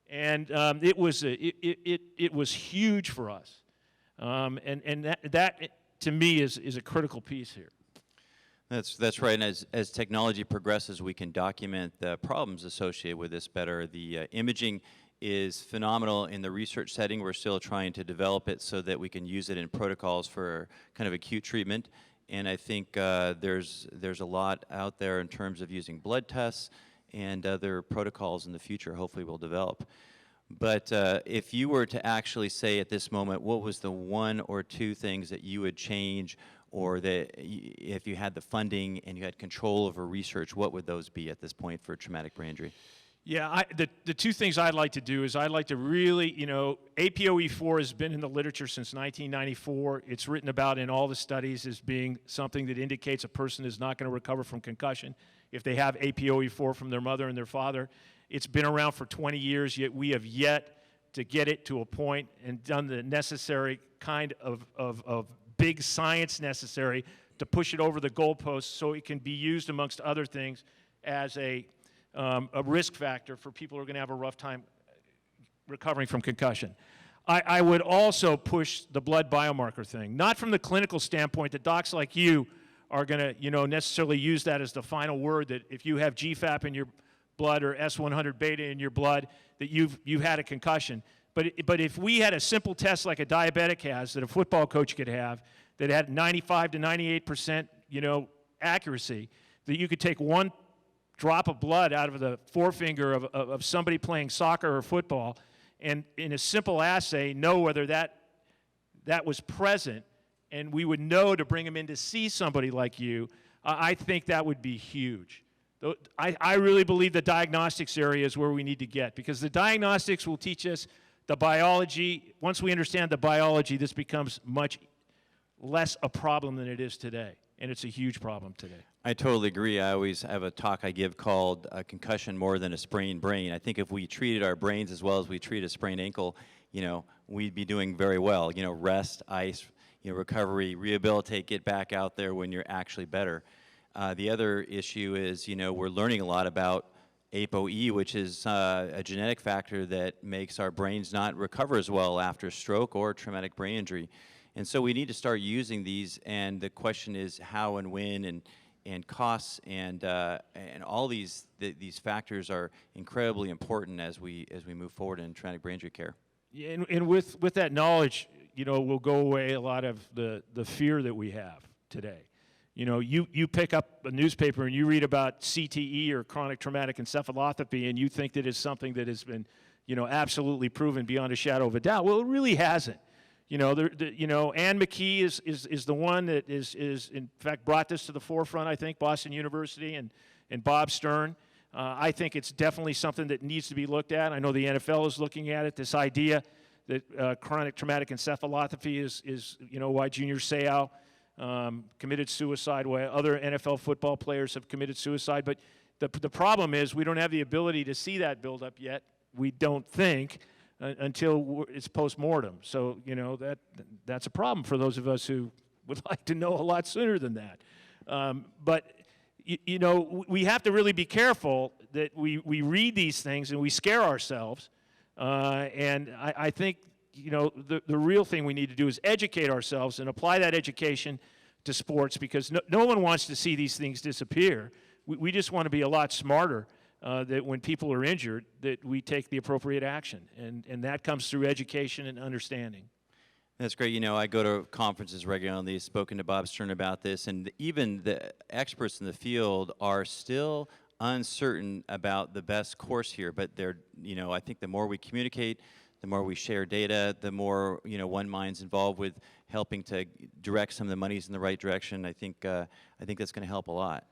And it was huge for us. And that to me is a critical piece here. That's right. And as technology progresses, we can document the problems associated with this better. The imaging is phenomenal in the research setting. We're still trying to develop it so that we can use it in protocols for kind of acute treatment. And I think there's a lot out there in terms of using blood tests and other protocols in the future hopefully we'll develop. But if you were to actually say at this moment, what was the one or two things that you would change, or that if you had the funding and you had control over research, what would those be at this point for traumatic brain injury? Yeah, the two things I'd like to do is I'd like to really, APOE4 has been in the literature since 1994. It's written about in all the studies as being something that indicates a person is not going to recover from concussion if they have APOE4 from their mother and their father. It's been around for 20 years, yet we have yet to get it to a point and done the necessary kind of big science necessary to push it over the goalposts so it can be used, amongst other things, as a risk factor for people who are going to have a rough time recovering from concussion. I would also push the blood biomarker thing, not from the clinical standpoint that docs like you are going to, necessarily use that as the final word, that if you have GFAP in your blood or S100 beta in your blood, that you've had a concussion. But if we had a simple test like a diabetic has, that a football coach could have, that had 95 to 98%, accuracy, that you could take one drop of blood out of the forefinger of somebody playing soccer or football, and in a simple assay know whether that was present, and we would know to bring them in to see somebody like you, I think that would be huge. I really believe the diagnostics area is where we need to get, because the diagnostics will teach us the biology. Once we understand the biology, this becomes much less a problem than it is today, and it's a huge problem today. I totally agree. I always have a talk I give called concussion more than a sprained brain. I think if we treated our brains as well as we treat a sprained ankle, we'd be doing very well. Rest, ice, recovery, rehabilitate, get back out there when you're actually better. The other issue is, we're learning a lot about ApoE, which is a genetic factor that makes our brains not recover as well after stroke or traumatic brain injury. And so we need to start using these, and the question is how and when, and costs, and all these factors are incredibly important as we move forward in traumatic brain injury care. Yeah, and with that knowledge, will go away a lot of the fear that we have today. You pick up a newspaper and you read about CTE or chronic traumatic encephalopathy, and you think that it's something that has been, absolutely proven beyond a shadow of a doubt. Well, it really hasn't. Ann McKee is the one that is in fact brought this to the forefront, I think, Boston University and Bob Stern. I think it's definitely something that needs to be looked at. I know the NFL is looking at it, this idea that chronic traumatic encephalopathy is why Junior Seau committed suicide, why other NFL football players have committed suicide. But the problem is we don't have the ability to see that buildup yet, we don't think, until it's post-mortem. So, that's a problem for those of us who would like to know a lot sooner than that. But we have to really be careful that we read these things and we scare ourselves. And I think, the real thing we need to do is educate ourselves and apply that education to sports, because no one wants to see these things disappear. We just want to be a lot smarter that when people are injured, that we take the appropriate action. And that comes through education and understanding. That's great. You know, I go to conferences regularly, spoken to Bob Stern about this, and even the experts in the field are still uncertain about the best course here. But they're, you know, I think the more we communicate, the more we share data, the more, you know, one mind's involved with helping to direct some of the monies in the right direction. I think that's going to help a lot.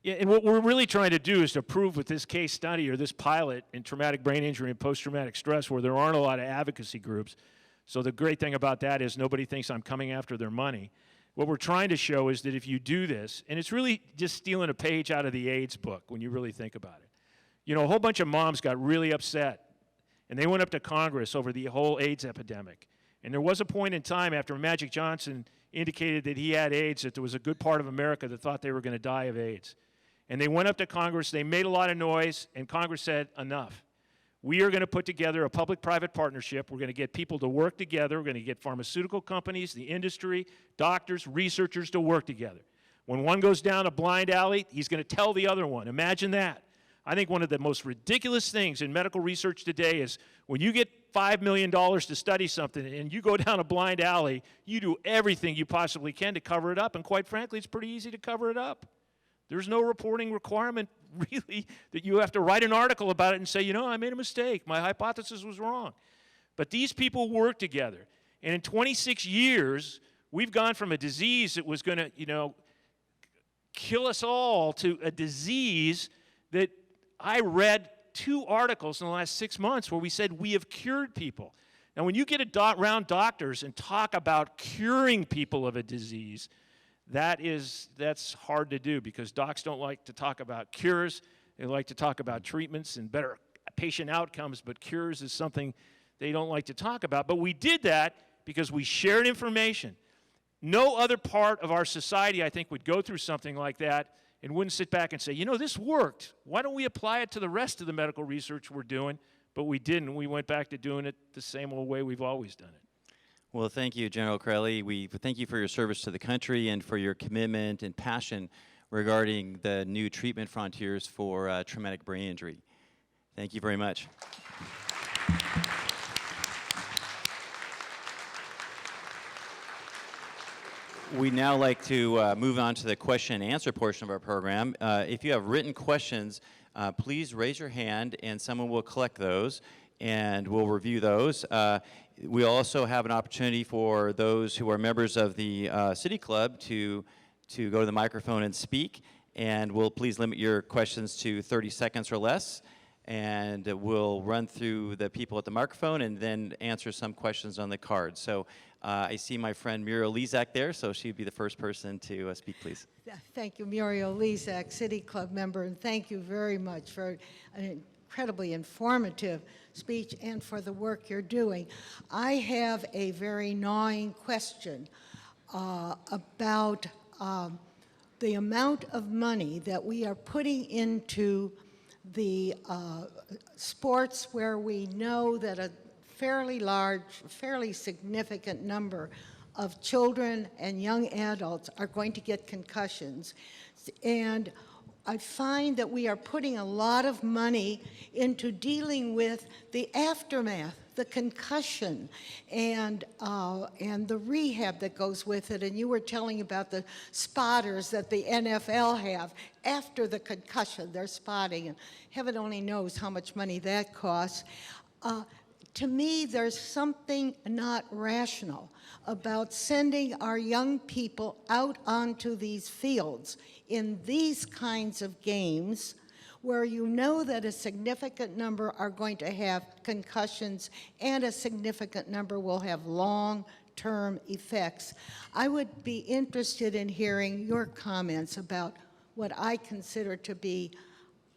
Yeah, and what we're really trying to do is to prove with this case study or this pilot in traumatic brain injury and post-traumatic stress where there aren't a lot of advocacy groups. So the great thing about that is nobody thinks I'm coming after their money. What we're trying to show is that if you do this, and it's really just stealing a page out of the AIDS book when you really think about it. You know, a whole bunch of moms got really upset, and they went up to Congress over the whole AIDS epidemic. And there was a point in time after Magic Johnson indicated that he had AIDS that there was a good part of America that thought they were going to die of AIDS. And they went up to Congress, they made a lot of noise, and Congress said, enough. We are going to put together a public-private partnership. We're going to get people to work together. We're going to get pharmaceutical companies, the industry, doctors, researchers to work together. When one goes down a blind alley, he's going to tell the other one. Imagine that. I think one of the most ridiculous things in medical research today is when you get $5 million to study something and you go down a blind alley, you do everything you possibly can to cover it up, and quite frankly, it's pretty easy to cover it up. There's no reporting requirement, really, that you have to write an article about it and say, you know, I made a mistake. My hypothesis was wrong. But these people work together. And in 26 years, we've gone from a disease that was going to, you know, kill us all to a disease that I read 2 articles in the last 6 months where we said we have cured people. Now, when you get around doctors and talk about curing people of a disease, that's hard to do because docs don't like to talk about cures. They like to talk about treatments and better patient outcomes, but cures is something they don't like to talk about. But we did that because we shared information. No other part of our society, I think, would go through something like that and wouldn't sit back and say, you know, this worked. Why don't we apply it to the rest of the medical research we're doing? But we didn't. We went back to doing it the same old way we've always done it. Well, thank you, General Chiarelli. We thank you for your service to the country and for your commitment and passion regarding the new treatment frontiers for traumatic brain injury. Thank you very much. We'd now like to move on to the question and answer portion of our program. If you have written questions, please raise your hand and someone will collect those and we'll review those. We also have an opportunity for those who are members of the City Club to go to the microphone and speak, and we'll please limit your questions to 30 seconds or less, and we'll run through the people at the microphone and then answer some questions on the card. So I see my friend Muriel Lezak there, so she'd be the first person to speak, please. Thank you, Muriel Lezak, City Club member, and thank you very much for an incredibly informative speech and for the work you're doing. I have a very gnawing question about the amount of money that we are putting into the sports where we know that a fairly significant number of children and young adults are going to get concussions. And I find that we are putting a lot of money into dealing with the aftermath, the concussion, and the rehab that goes with it. And you were telling about the spotters that the NFL have after the concussion, they're spotting, and heaven only knows how much money that costs. To me, there's something not rational about sending our young people out onto these fields in these kinds of games where you know that a significant number are going to have concussions and a significant number will have long-term effects. I would be interested in hearing your comments about what I consider to be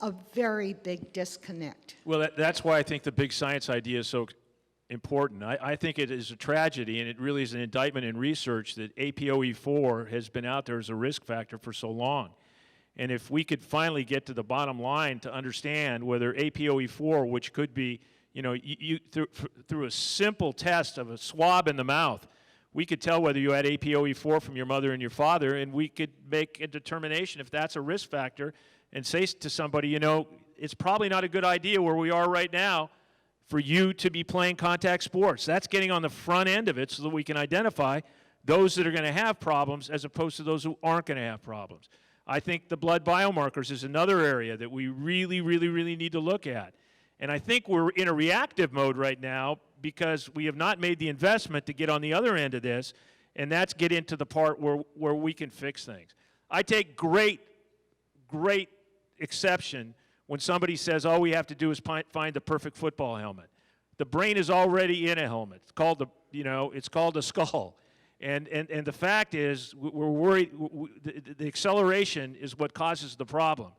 a very big disconnect. Well, that's why I think the big science idea is so important. I think it is a tragedy, and it really is an indictment in research that APOE4 has been out there as a risk factor for so long. And if we could finally get to the bottom line to understand whether APOE4, which could be, you know, through a simple test of a swab in the mouth, we could tell whether you had APOE4 from your mother and your father, and we could make a determination if that's a risk factor, and say to somebody, you know, it's probably not a good idea where we are right now for you to be playing contact sports. That's getting on the front end of it so that we can identify those that are going to have problems as opposed to those who aren't going to have problems. I think the blood biomarkers is another area that we really, really, really need to look at. And I think we're in a reactive mode right now because we have not made the investment to get on the other end of this, and that's get into the part where we can fix things. I take great exception when somebody says all we have to do is find the perfect football helmet. The brain is already in a helmet. It's called it's called a skull. And the fact is, we're worried, the acceleration is what causes the problem.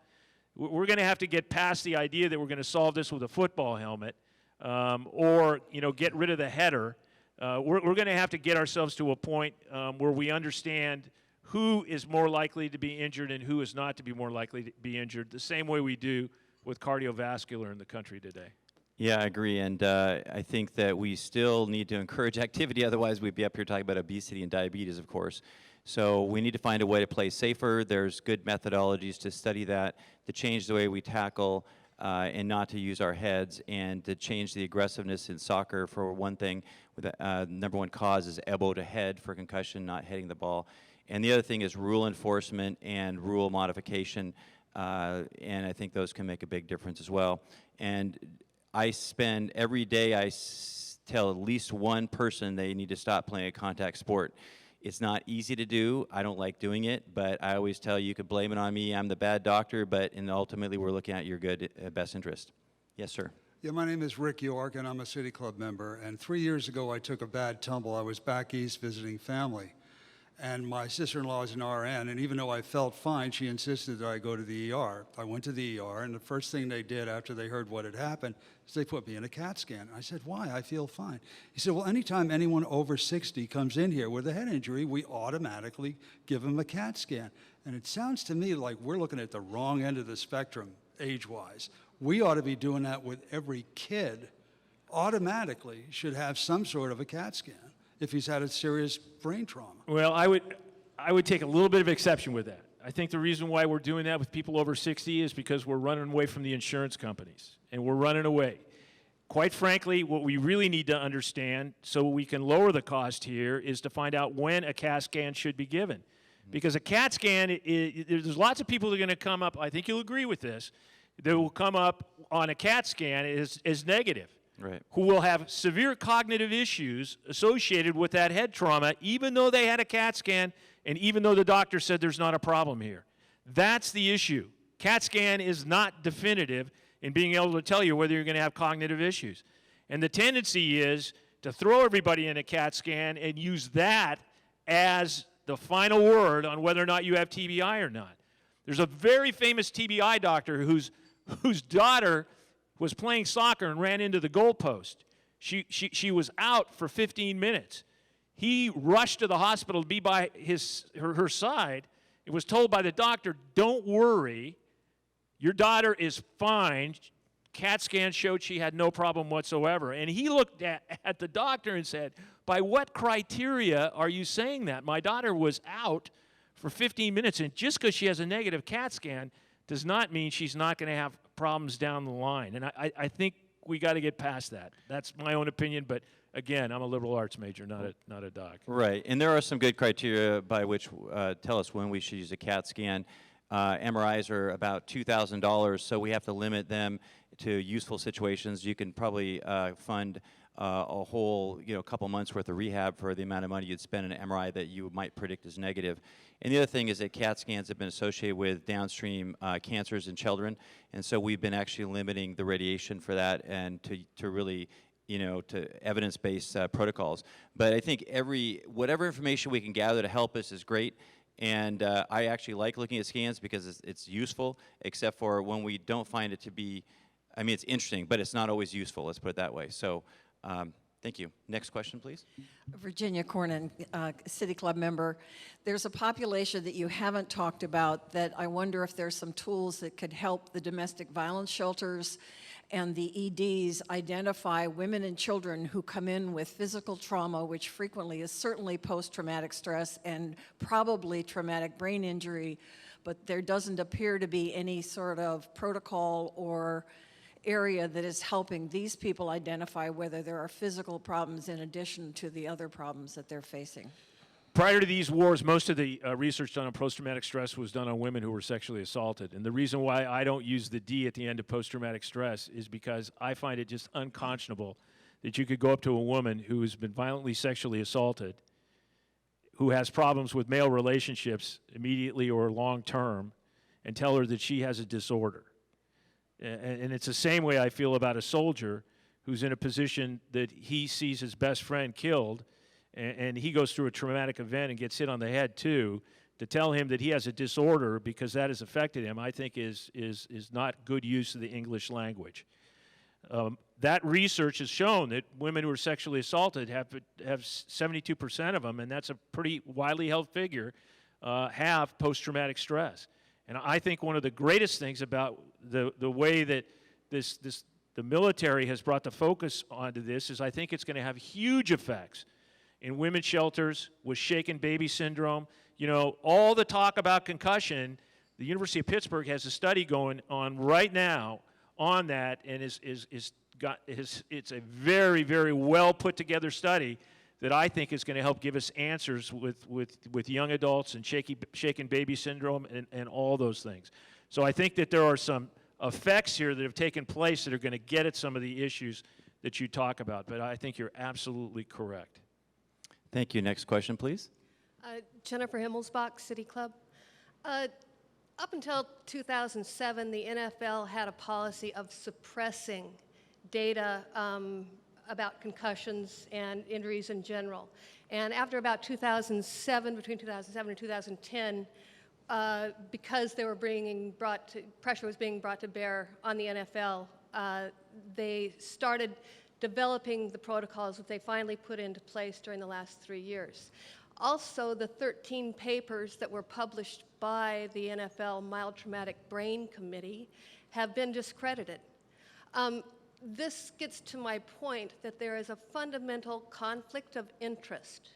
We're going to have to get past the idea that we're going to solve this with a football helmet or, get rid of the header. We're going to have to get ourselves to a point where we understand who is more likely to be injured and who is not to be more likely to be injured, the same way we do with cardiovascular in the country today. Yeah, I agree, and I think that we still need to encourage activity, otherwise we'd be up here talking about obesity and diabetes, of course. So we need to find a way to play safer. There's good methodologies to study that, to change the way we tackle and not to use our heads, and to change the aggressiveness in soccer, for one thing. Number one cause is elbow to head for concussion, not hitting the ball. And the other thing is rule enforcement and rule modification, and I think those can make a big difference as well. And I spend every day, I tell at least one person they need to stop playing a contact sport. It's not easy to do. I don't like doing it, but I always tell you could blame it on me. I'm the bad doctor, but ultimately we're looking at your good, best interest. Yes, sir. Yeah, my name is Rick York, and I'm a City Club member. And 3 years ago, I took a bad tumble. I was back east visiting family. And my sister-in-law is an RN, and even though I felt fine, she insisted that I go to the ER. I went to the ER, and the first thing they did after they heard what had happened is they put me in a CAT scan. I said, why? I feel fine. He said, well, anytime anyone over 60 comes in here with a head injury, we automatically give them a CAT scan. And it sounds to me like we're looking at the wrong end of the spectrum, age-wise. We ought to be doing that with every kid. Automatically should have some sort of a CAT scan if he's had a serious brain trauma. Well, I would take a little bit of exception with that. I think the reason why we're doing that with people over 60 is because we're running away from the insurance companies, and we're running away. Quite frankly, what we really need to understand so we can lower the cost here is to find out when a CAT scan should be given. Because a CAT scan, there's lots of people that are going to come up, I think you'll agree with this, that will come up on a CAT scan as negative. Right. Who will have severe cognitive issues associated with that head trauma, even though they had a CAT scan and even though the doctor said there's not a problem here. That's the issue. CAT scan is not definitive in being able to tell you whether you're going to have cognitive issues. And the tendency is to throw everybody in a CAT scan and use that as the final word on whether or not you have TBI or not. There's a very famous TBI doctor whose daughter was playing soccer and ran into the goalpost. She was out for 15 minutes. He rushed to the hospital to be by her side. It was told by the doctor, don't worry, your daughter is fine. CAT scan showed she had no problem whatsoever. And he looked at the doctor and said, by what criteria are you saying that? My daughter was out for 15 minutes, and just because she has a negative CAT scan does not mean she's not going to have problems down the line. And I think we got to get past that. That's my own opinion, but again, I'm a liberal arts major, not a doc. Right, and there are some good criteria by which tell us when we should use a CAT scan. MRIs are about $2,000, so we have to limit them to useful situations. You can probably fund a whole couple months worth of rehab for the amount of money you'd spend on an MRI that you might predict as negative. And the other thing is that CAT scans have been associated with downstream cancers in children, and so we've been actually limiting the radiation for that and to really to evidence-based protocols. But I think whatever information we can gather to help us is great. And I actually like looking at scans because it's useful, except for when we don't find it to be, it's interesting, but it's not always useful, let's put it that way. So thank you. Next question, please. Virginia Cornyn, City Club member. There's a population that you haven't talked about that I wonder if there's some tools that could help the domestic violence shelters and the EDs identify women and children who come in with physical trauma, which frequently is certainly post-traumatic stress and probably traumatic brain injury, but there doesn't appear to be any sort of protocol or area that is helping these people identify whether there are physical problems in addition to the other problems that they're facing. Prior to these wars, most of the research done on post-traumatic stress was done on women who were sexually assaulted. And the reason why I don't use the D at the end of post-traumatic stress is because I find it just unconscionable that you could go up to a woman who has been violently sexually assaulted, who has problems with male relationships immediately or long-term, and tell her that she has a disorder. And it's the same way I feel about a soldier who's in a position that he sees his best friend killed, and he goes through a traumatic event and gets hit on the head too. To tell him that he has a disorder because that has affected him, I think is not good use of the English language. That research has shown that women who are sexually assaulted have 72% of them, and that's a pretty widely held figure, have post-traumatic stress. And I think one of the greatest things about the way that the military has brought the focus onto this is I think it's going to have huge effects in women's shelters with shaken baby syndrome. You know, all the talk about concussion, the University of Pittsburgh has a study going on right now on that, and it's a very, very well put together study that I think is going to help give us answers with young adults and shaken baby syndrome and all those things. So I think that there are some effects here that have taken place that are going to get at some of the issues that you talk about, but I think you're absolutely correct. Thank you. Next question, please. Jennifer Himmelsbach, City Club. Up until 2007, the NFL had a policy of suppressing data about concussions and injuries in general. And after about 2007, between 2007 and 2010, because they were pressure was being brought to bear on the NFL, they started developing the protocols that they finally put into place during the last 3 years. Also, the 13 papers that were published by the NFL Mild Traumatic Brain Committee have been discredited. This gets to my point that there is a fundamental conflict of interest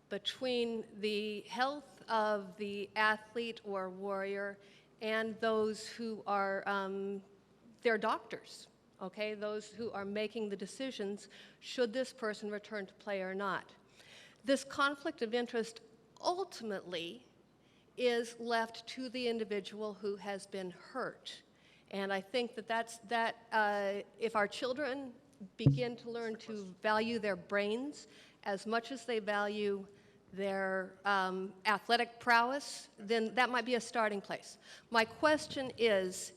between the health of the athlete or warrior and those who are their doctors, okay? Those who are making the decisions, should this person return to play or not. This conflict of interest ultimately is left to the individual who has been hurt. And I think that if our children begin to learn to value their brains as much as they value their athletic prowess, then that might be a starting place. My question is,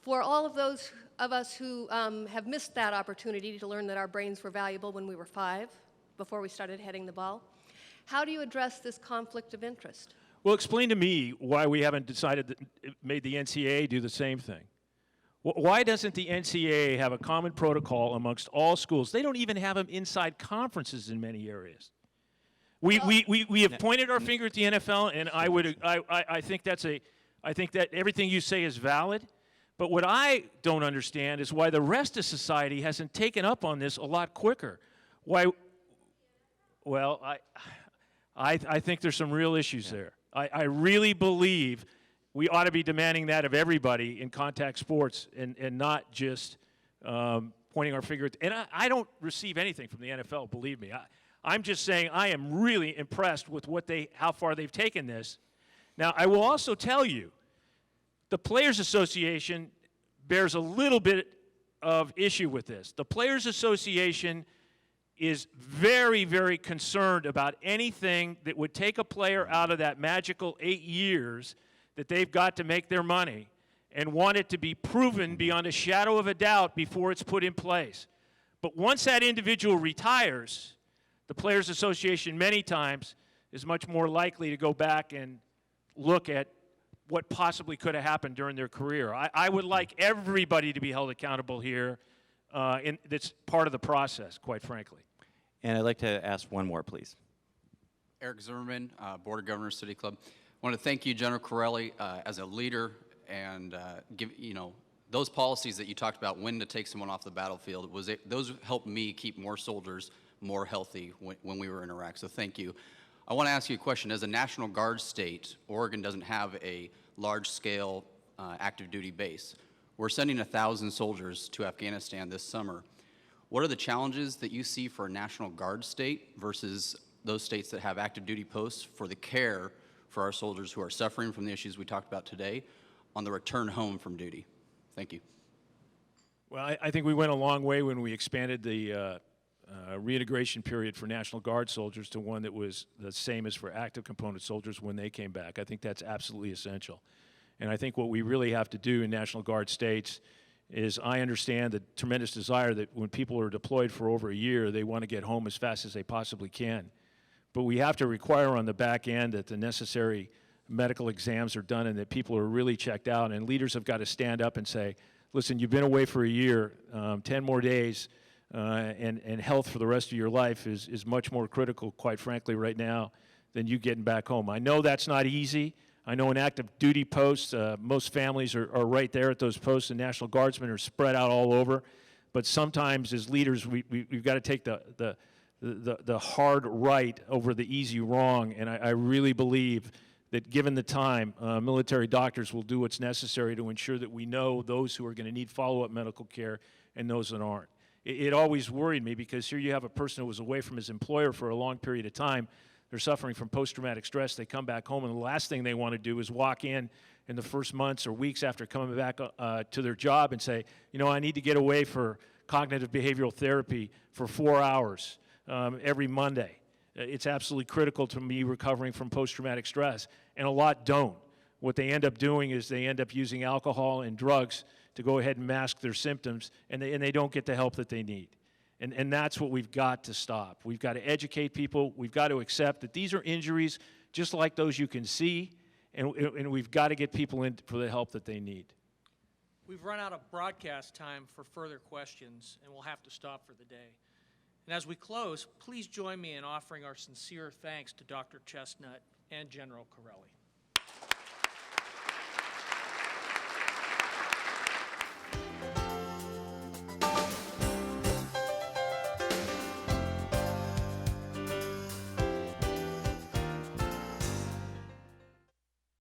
for all of those of us who have missed that opportunity to learn that our brains were valuable when we were 5, before we started heading the ball, how do you address this conflict of interest? Well, explain to me why we haven't made the NCAA do the same thing. Why doesn't the NCAA have a common protocol amongst all schools? They don't even have them inside conferences in many areas. We have pointed our finger at the NFL, and I think that everything you say is valid. But what I don't understand is why the rest of society hasn't taken up on this a lot quicker. Why? Well, I think there's some real issues there. I really believe we ought to be demanding that of everybody in contact sports and not just pointing our finger at, and I don't receive anything from the NFL, believe me. I'm just saying I am really impressed with how far they've taken this. Now, I will also tell you, the Players Association bears a little bit of issue with this. The Players Association is very, very concerned about anything that would take a player out of that magical 8 years that they've got to make their money and want it to be proven beyond a shadow of a doubt before it's put in place. But once that individual retires, the Players Association many times is much more likely to go back and look at what possibly could have happened during their career. I would like everybody to be held accountable here. That's part of the process, quite frankly. And I'd like to ask one more, please. Eric Zimmerman, Board of Governors, City Club. I want to thank you, General Chiarelli, as a leader, and those policies that you talked about, when to take someone off the battlefield, those helped me keep more soldiers more healthy when we were in Iraq. So thank you. I want to ask you a question. As a National Guard state, Oregon doesn't have a large-scale active duty base. We're sending 1,000 soldiers to Afghanistan this summer. What are the challenges that you see for a National Guard state versus those states that have active duty posts for the care for our soldiers who are suffering from the issues we talked about today on the return home from duty? Thank you. Well, I think we went a long way when we expanded the reintegration period for National Guard soldiers to one that was the same as for active component soldiers when they came back. I think that's absolutely essential. And I think what we really have to do in National Guard states is, I understand the tremendous desire that when people are deployed for over a year, they want to get home as fast as they possibly can. But we have to require on the back end that the necessary medical exams are done and that people are really checked out. And leaders have got to stand up and say, listen, you've been away for a year, 10 more days, and health for the rest of your life is much more critical, quite frankly, right now than you getting back home. I know that's not easy. I know in active duty posts, most families are right there at those posts, and National Guardsmen are spread out all over. But sometimes as leaders, we've got to take the hard right over the easy wrong, and I really believe that given the time, military doctors will do what's necessary to ensure that we know those who are going to need follow-up medical care and those that aren't. It always worried me, because here you have a person who was away from his employer for a long period of time. They're suffering from post-traumatic stress. They come back home, and the last thing they want to do is walk in the first months or weeks after coming back to their job and say, you know, I need to get away for cognitive behavioral therapy for 4 hours every Monday. It's absolutely critical to me recovering from post-traumatic stress, and a lot don't. What they end up doing is they end up using alcohol and drugs to go ahead and mask their symptoms, and they don't get the help that they need. And that's what we've got to stop. We've got to educate people. We've got to accept that these are injuries just like those you can see, and we've got to get people in for the help that they need. We've run out of broadcast time for further questions, and we'll have to stop for the day. And as we close, please join me in offering our sincere thanks to Dr. Chesnutt and General Chiarelli.